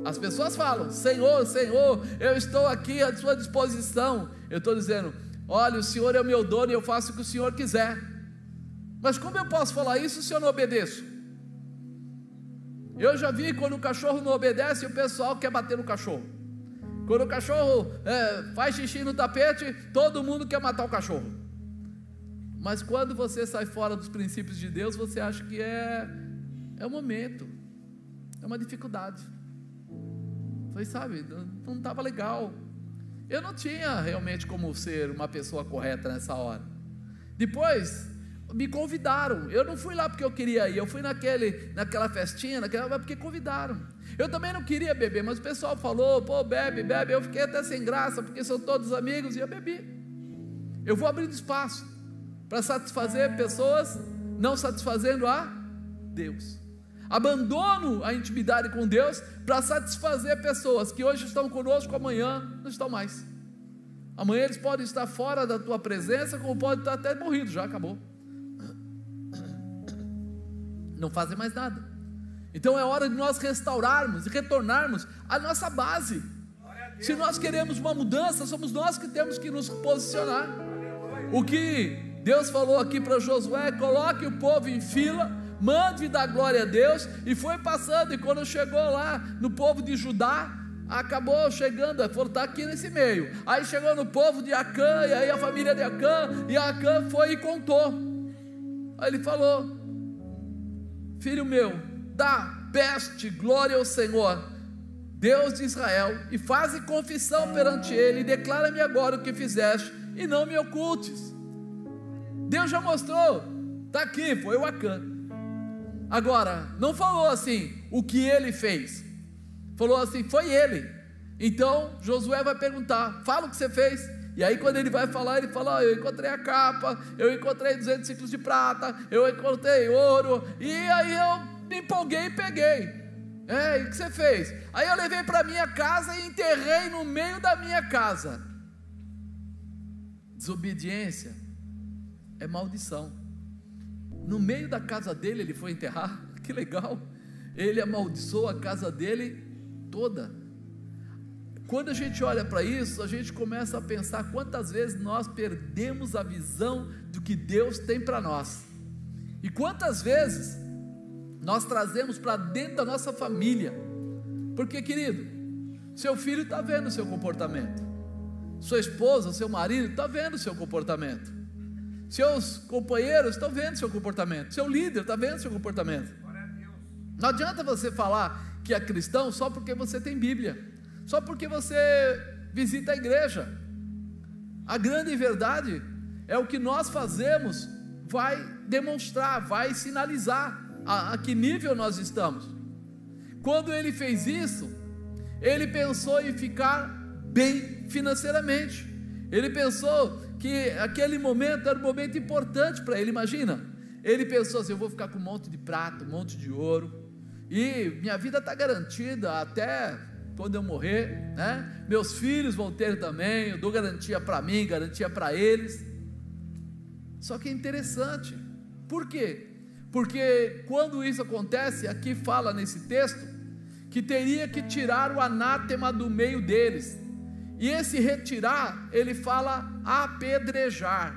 As pessoas falam: Senhor, Senhor, eu estou aqui à sua disposição. Eu estou dizendo: olha, o Senhor é o meu dono e eu faço o que o Senhor quiser. Mas como eu posso falar isso se eu não obedeço? Eu já vi quando o cachorro não obedece, o pessoal quer bater no cachorro. Quando o cachorro faz xixi no tapete, todo mundo quer matar o cachorro. Mas quando você sai fora dos princípios de Deus, você acha que é um momento, é uma dificuldade. Foi, sabe, não estava legal. Eu não tinha realmente como ser uma pessoa correta nessa hora. Depois me convidaram. Eu não fui lá porque eu queria ir, eu fui naquela festinha, porque convidaram. Eu também não queria beber, mas o pessoal falou: pô, bebe, bebe. Eu fiquei até sem graça, porque são todos amigos, e eu bebi. Eu vou abrindo espaço para satisfazer pessoas, não satisfazendo a Deus. Abandono a intimidade com Deus para satisfazer pessoas que hoje estão conosco, amanhã não estão mais. Amanhã eles podem estar fora da tua presença, como podem estar até morridos, já acabou. Não fazem mais nada. Então é hora de nós restaurarmos e retornarmos à nossa base. Se nós queremos uma mudança, somos nós que temos que nos posicionar. O que Deus falou aqui para Josué: coloque o povo em fila, mande dar glória a Deus. E foi passando, e quando chegou lá no povo de Judá, acabou chegando, falou: está aqui nesse meio. Aí chegou no povo de Acã, e aí a família de Acã, e Acã foi e contou. Aí ele falou: filho meu, peste glória ao Senhor, Deus de Israel, e faze confissão perante ele, e declara-me agora o que fizeste, e não me ocultes. Deus já mostrou, está aqui, foi o Acã. Agora, não falou assim, o que ele fez, falou assim, foi ele. Então Josué vai perguntar, fala o que você fez. E aí quando ele vai falar, ele fala, eu encontrei a capa, eu encontrei 200 ciclos de prata, eu encontrei ouro, e aí eu me empolguei e peguei. E o que você fez? Aí eu levei para minha casa e enterrei no meio da minha casa. Desobediência é maldição. No meio da casa dele ele foi enterrar, que legal. Ele amaldiçoou a casa dele toda. Quando a gente olha para isso, a gente começa a pensar quantas vezes nós perdemos a visão do que Deus tem para nós, e quantas vezes nós trazemos para dentro da nossa família, porque, querido, seu filho está vendo o seu comportamento, sua esposa, seu marido está vendo o seu comportamento, seus companheiros estão vendo o seu comportamento, seu líder está vendo o seu comportamento. Não adianta você falar que é cristão só porque você tem Bíblia, só porque você visita a igreja. A grande verdade é o que nós fazemos vai demonstrar, vai sinalizar a que nível nós estamos. Quando ele fez isso, ele pensou em ficar bem financeiramente, ele pensou que aquele momento era um momento importante para ele. Imagina, ele pensou assim, eu vou ficar com um monte de prata, um monte de ouro, e minha vida está garantida até quando eu morrer, né? Meus filhos vão ter também, eu dou garantia para mim, garantia para eles. Só que é interessante, por quê? Porque quando isso acontece, aqui fala nesse texto, que teria que tirar o anátema do meio deles, e esse retirar, ele fala apedrejar,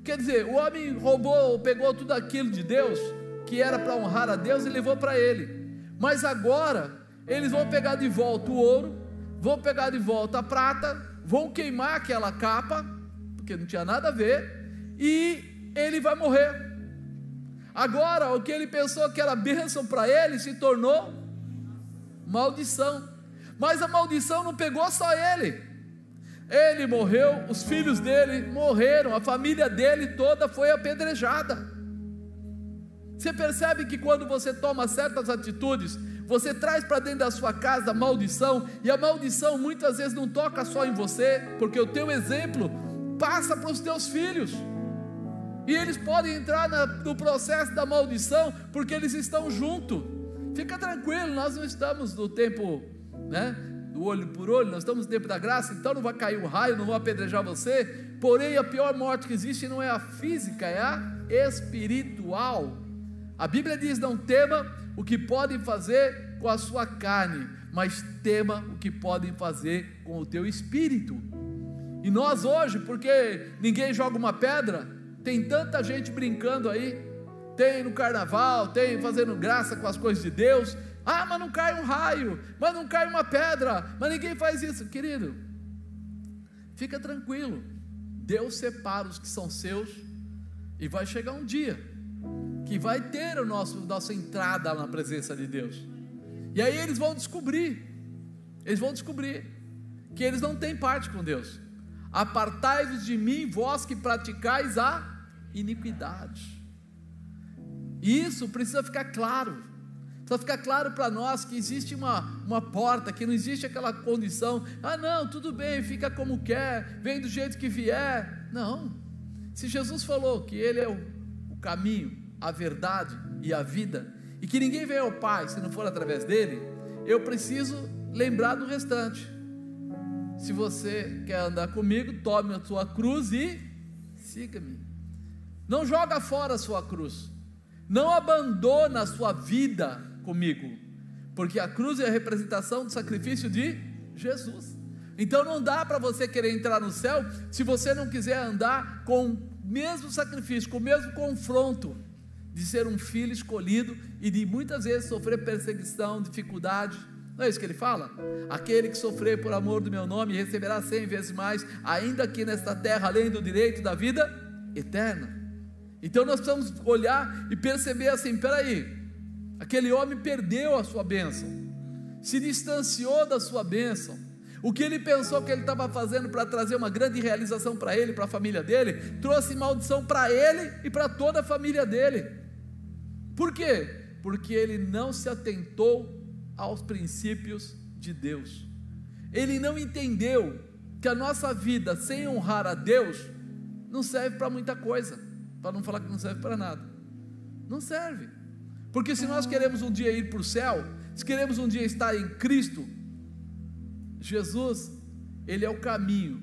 quer dizer, o homem roubou, pegou tudo aquilo de Deus, que era para honrar a Deus, e levou para ele, mas agora, eles vão pegar de volta o ouro, vão pegar de volta a prata, vão queimar aquela capa, porque não tinha nada a ver, e ele vai morrer. Agora, o que ele pensou que era bênção para ele, se tornou maldição. Mas a maldição não pegou só ele. Ele morreu, os filhos dele morreram, a família dele toda foi apedrejada. Você percebe que quando você toma certas atitudes, você traz para dentro da sua casa a maldição, e a maldição muitas vezes não toca só em você, porque o teu exemplo passa para os teus filhos, e eles podem entrar no processo da maldição, porque eles estão junto. Fica tranquilo, nós não estamos no tempo, né, do olho por olho, nós estamos no tempo da graça, então não vai cair um raio, não vai apedrejar você, porém a pior morte que existe não é a física, é a espiritual. A Bíblia diz, não tema o que podem fazer com a sua carne, mas tema o que podem fazer com o teu espírito. E nós hoje, porque ninguém joga uma pedra, tem tanta gente brincando aí, tem no carnaval, tem fazendo graça com as coisas de Deus, mas não cai um raio, mas não cai uma pedra, mas ninguém faz isso. Querido, fica tranquilo, Deus separa os que são seus, e vai chegar um dia que vai ter nossa entrada na presença de Deus, e aí eles vão descobrir que eles não têm parte com Deus. Apartai-vos de mim, vós que praticais a iniquidade. Isso precisa ficar claro, precisa ficar claro para nós, que existe uma porta, que não existe aquela condição, não, tudo bem, fica como quer, vem do jeito que vier. Não, se Jesus falou que Ele é o caminho, a verdade e a vida, e que ninguém vem ao Pai se não for através dele, eu preciso lembrar do restante. Se você quer andar comigo, tome a sua cruz e siga-me. Não joga fora a sua cruz, não abandona a sua vida comigo, porque a cruz é a representação do sacrifício de Jesus. Então não dá para você querer entrar no céu se você não quiser andar com o mesmo sacrifício, com o mesmo confronto de ser um filho escolhido e de muitas vezes sofrer perseguição, dificuldade. Não é isso que ele fala? Aquele que sofrer por amor do meu nome receberá 100 vezes mais, ainda aqui nesta terra, além do direito da vida eterna. Então nós precisamos olhar e perceber assim, peraí, aquele homem perdeu a sua bênção, se distanciou da sua bênção, O que ele pensou que ele estava fazendo para trazer uma grande realização para ele, para a família dele, trouxe maldição para ele e para toda a família dele. Por quê? Porque ele não se atentou aos princípios de Deus. Ele não entendeu que a nossa vida sem honrar a Deus não serve para muita coisa, para não falar que não serve para nada. Não serve, porque se nós queremos um dia ir para o céu, se queremos um dia estar em Cristo, Jesus, Ele é o caminho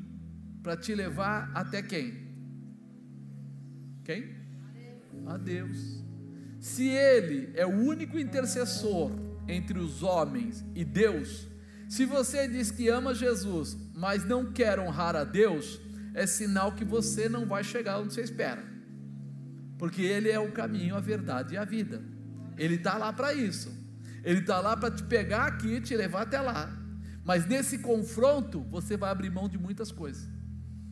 para te levar até quem? Quem? A Deus. Se Ele é o único intercessor entre os homens e Deus, se você diz que ama Jesus, mas não quer honrar a Deus, é sinal que você não vai chegar onde você espera, porque Ele é o caminho, a verdade e a vida. Ele está lá para isso, Ele está lá para te pegar aqui e te levar até lá. Mas nesse confronto, você vai abrir mão de muitas coisas.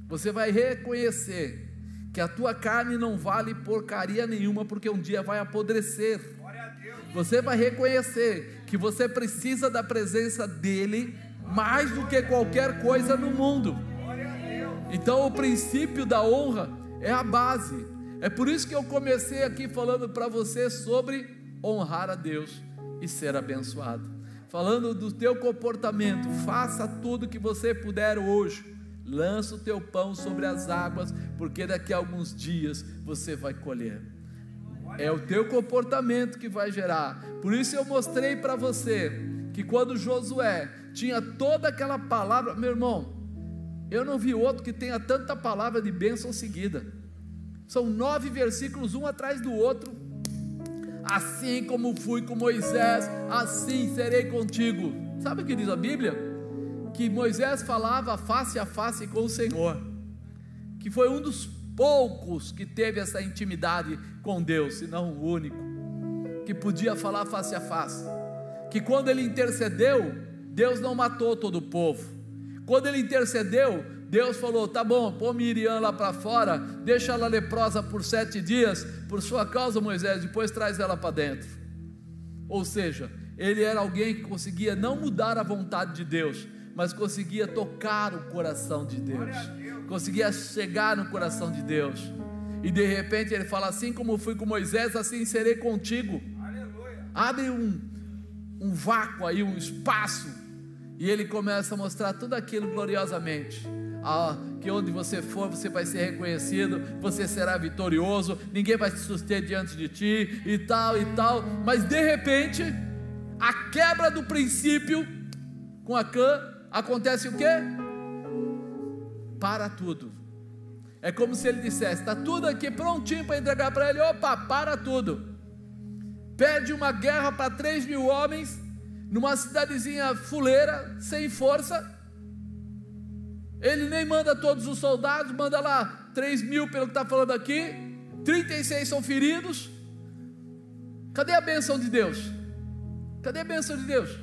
Você vai reconhecer que a tua carne não vale porcaria nenhuma, porque um dia vai apodrecer. Você vai reconhecer que você precisa da presença dEle mais do que qualquer coisa no mundo. Então o princípio da honra é a base. É por isso que eu comecei aqui falando para você sobre honrar a Deus e ser abençoado. Falando do teu comportamento, faça tudo que você puder hoje. Lança o teu pão sobre as águas, porque daqui a alguns dias você vai colher. É o teu comportamento que vai gerar. Por isso eu mostrei para você que quando Josué tinha toda aquela palavra, meu irmão, eu não vi outro que tenha tanta palavra de bênção seguida. São 9 versículos, um atrás do outro. Assim como fui com Moisés, assim serei contigo. Sabe o que diz a Bíblia? Que Moisés falava face a face com o Senhor, que foi um dos poucos que teve essa intimidade com Deus, se não o único, que podia falar face a face. Que quando ele intercedeu, Deus não matou todo o povo. Quando ele intercedeu, Deus falou: tá bom, põe Miriam lá para fora, deixa ela leprosa por 7 dias, por sua causa, Moisés, depois traz ela para dentro. Ou seja, ele era alguém que conseguia não mudar a vontade de Deus, mas conseguia tocar o coração de Deus, conseguia chegar no coração de Deus. E de repente ele fala: assim como fui com Moisés, assim serei contigo. Abre um vácuo aí, um espaço, e ele começa a mostrar tudo aquilo gloriosamente. Que onde você for, você vai ser reconhecido, você será vitorioso, ninguém vai se suster diante de ti, e tal, mas de repente, a quebra do princípio com Acã, acontece o quê? Para tudo. É como se ele dissesse: está tudo aqui prontinho para entregar para ele. Opa, para tudo. Pede uma guerra para 3.000 homens, numa cidadezinha fuleira, sem força. Ele nem manda todos os soldados, manda lá 3.000 pelo que está falando aqui, 36 são feridos. Cadê a bênção de Deus? Cadê a bênção de Deus?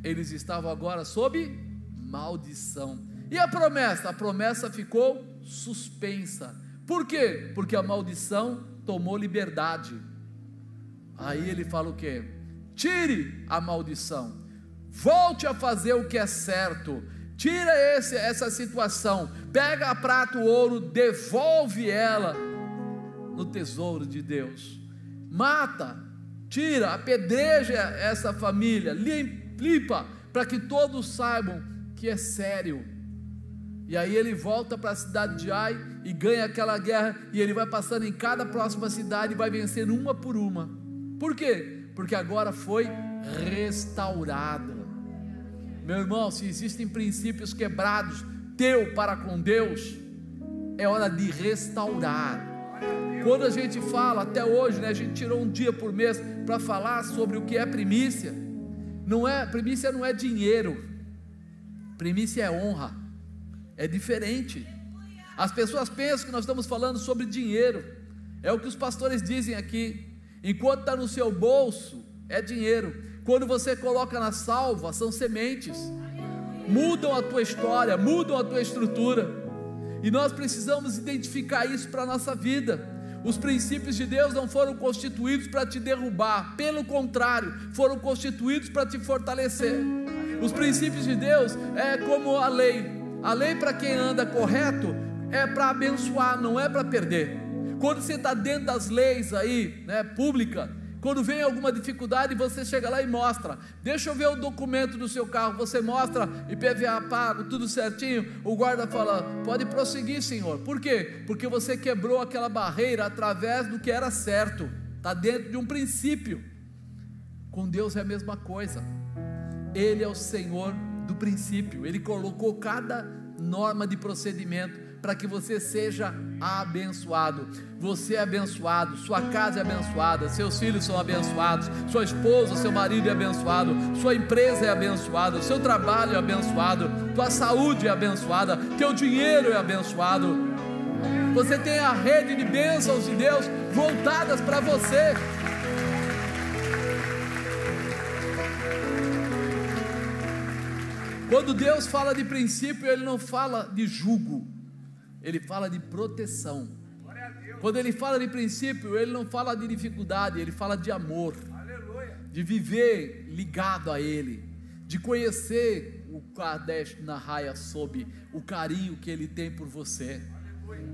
Eles estavam agora sob maldição. E a promessa? A promessa ficou suspensa. Por quê? Porque a maldição tomou liberdade. Aí ele fala o quê? Tire a maldição, volte a fazer o que é certo, tira essa situação, pega a prata, o ouro, devolve ela no tesouro de Deus, mata, tira, apedreja essa família, limpa, para que todos saibam que é sério. E aí ele volta para a cidade de Ai e ganha aquela guerra, e ele vai passando em cada próxima cidade e vai vencendo uma por uma. Por quê? Porque agora foi restaurado. Meu irmão, se existem princípios quebrados teu para com Deus, é hora de restaurar. Quando a gente fala, até hoje, né, a gente tirou um dia por mês para falar sobre o que é primícia. Primícia não é dinheiro, primícia é honra, é diferente. As pessoas pensam que nós estamos falando sobre dinheiro, é o que os pastores dizem aqui. Enquanto está no seu bolso, é dinheiro. Quando você coloca na salva, são sementes, mudam a tua história, mudam a tua estrutura. E nós precisamos identificar isso para a nossa vida. Os princípios de Deus não foram constituídos para te derrubar, pelo contrário, foram constituídos para te fortalecer. Os princípios de Deus é como a lei. A lei, para quem anda correto, é para abençoar, não é para perder. Quando você está dentro das leis aí, né, pública, quando vem alguma dificuldade, você chega lá e mostra. Deixa eu ver o documento do seu carro. Você mostra, IPVA pago, tudo certinho. O guarda fala: pode prosseguir, senhor. Por quê? Porque você quebrou aquela barreira através do que era certo. Está dentro de um princípio. Com Deus é a mesma coisa. Ele é o Senhor do princípio. Ele colocou cada norma de procedimento para que você seja abençoado. Você é abençoado, sua casa é abençoada, seus filhos são abençoados, sua esposa, seu marido é abençoado, sua empresa é abençoada, seu trabalho é abençoado, tua saúde é abençoada, teu dinheiro é abençoado. Você tem a rede de bênçãos de Deus voltadas para você. Quando Deus fala de princípio, Ele não fala de jugo, Ele fala de proteção. Quando Ele fala de princípio, Ele não fala de dificuldade, Ele fala de amor, de viver ligado a Ele, de conhecer o Kadesh Naraya sob o carinho que Ele tem por você.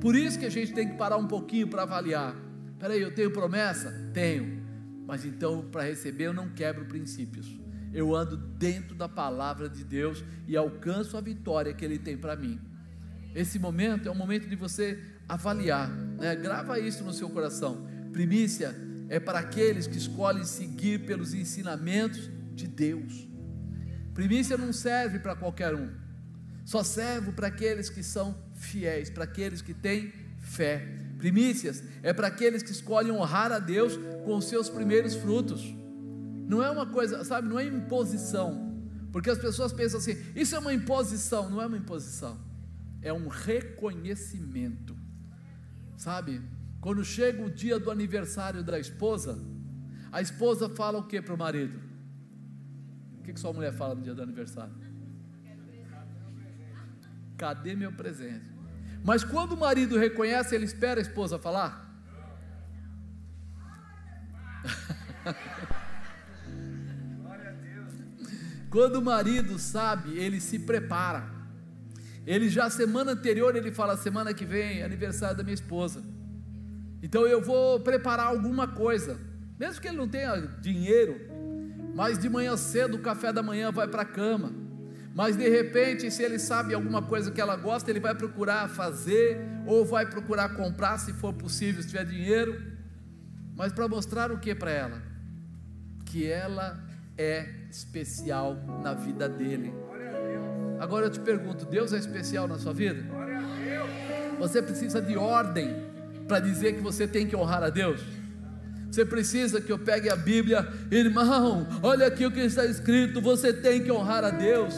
Por isso que a gente tem que parar um pouquinho para avaliar. Espera aí, eu tenho promessa? Tenho, mas então para receber eu não quebro princípios. Eu ando dentro da palavra de Deus e alcanço a vitória que Ele tem para mim. Esse momento é um momento de você avaliar, né? Grava isso no seu coração. Primícia é para aqueles que escolhem seguir pelos ensinamentos de Deus. Primícia não serve para qualquer um, só serve para aqueles que são fiéis, para aqueles que têm fé. Primícias é para aqueles que escolhem honrar a Deus com os seus primeiros frutos. Não é uma coisa, sabe, não é imposição, porque as pessoas pensam assim: isso é uma imposição. Não é uma imposição, é um reconhecimento, sabe? Quando chega o dia do aniversário da esposa, a esposa fala o que para o marido? O que sua mulher fala no dia do aniversário? Cadê meu presente? Mas quando o marido reconhece, ele espera a esposa falar? Quando o marido sabe, ele se prepara. Ele já semana anterior, ele fala: semana que vem é aniversário da minha esposa, então eu vou preparar alguma coisa, mesmo que ele não tenha dinheiro, mas de manhã cedo, o café da manhã vai para a cama. Mas de repente, se ele sabe alguma coisa que ela gosta, ele vai procurar fazer, ou vai procurar comprar, se for possível, se tiver dinheiro, mas para mostrar o que para ela? Que ela é especial na vida dele. Agora eu te pergunto: Deus é especial na sua vida? Você precisa de ordem para dizer que você tem que honrar a Deus? Você precisa que eu pegue a Bíblia: irmão, olha aqui o que está escrito, você tem que honrar a Deus?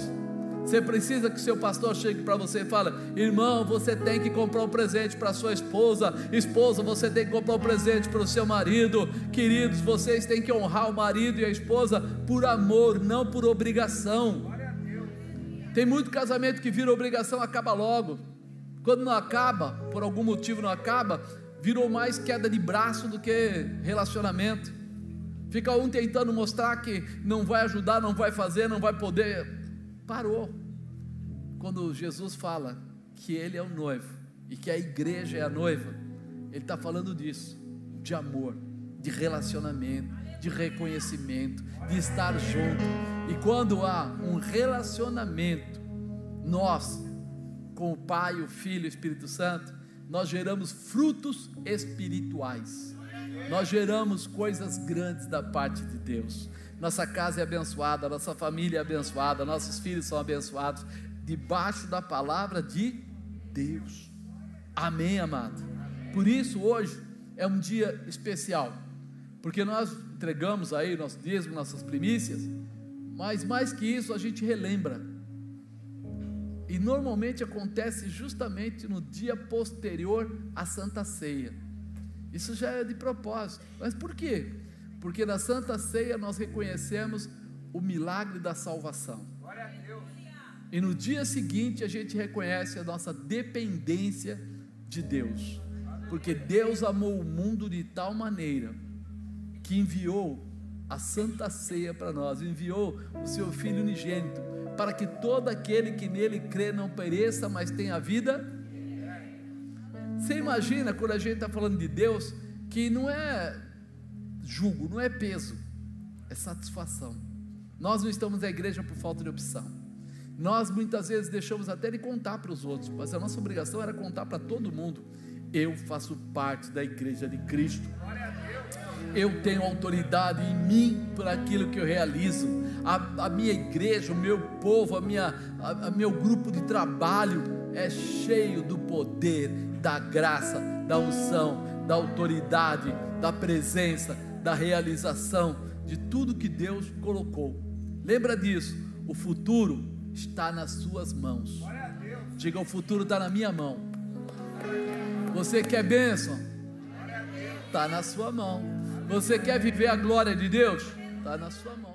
Você precisa que seu pastor chegue para você e fale: irmão, você tem que comprar um presente para sua esposa. Esposa, você tem que comprar um presente para o seu marido. Queridos, vocês têm que honrar o marido e a esposa por amor, não por obrigação. Tem muito casamento que vira obrigação, acaba logo. Quando não acaba, por algum motivo não acaba, virou mais queda de braço do que relacionamento. Fica um tentando mostrar que não vai ajudar, não vai fazer, não vai poder. Parou. Quando Jesus fala que Ele é o noivo e que a igreja é a noiva, Ele está falando disso, de amor, de relacionamento, de reconhecimento, de estar junto. E quando há um relacionamento, nós, com o Pai, o Filho e o Espírito Santo, nós geramos frutos espirituais, nós geramos coisas grandes da parte de Deus. Nossa casa é abençoada, nossa família é abençoada, nossos filhos são abençoados, debaixo da palavra de Deus. Amém, amado? Por isso hoje é um dia especial, porque nós entregamos aí nosso dízimo, nossas primícias, mas mais que isso, a gente relembra, e normalmente acontece justamente no dia posterior à Santa Ceia. Isso já é de propósito. Mas por quê? Porque na Santa Ceia nós reconhecemos o milagre da salvação, e no dia seguinte a gente reconhece a nossa dependência de Deus, porque Deus amou o mundo de tal maneira que enviou a santa ceia para nós, enviou o seu Filho unigênito, para que todo aquele que nele crê não pereça, mas tenha vida. Você imagina, quando a gente está falando de Deus, que não é jugo, não é peso, é satisfação. Nós não estamos na igreja por falta de opção. Nós muitas vezes deixamos até de contar para os outros, mas a nossa obrigação era contar para todo mundo: eu faço parte da igreja de Cristo, eu tenho autoridade em mim por aquilo que eu realizo. A minha igreja, o meu povo, meu grupo de trabalho é cheio do poder, da graça, da unção, da autoridade, da presença, da realização de tudo que Deus colocou. Lembra disso, o futuro está nas suas mãos. Diga: o futuro está na minha mão. Você quer bênção? Está na sua mão. Você quer viver a glória de Deus? Está na sua mão.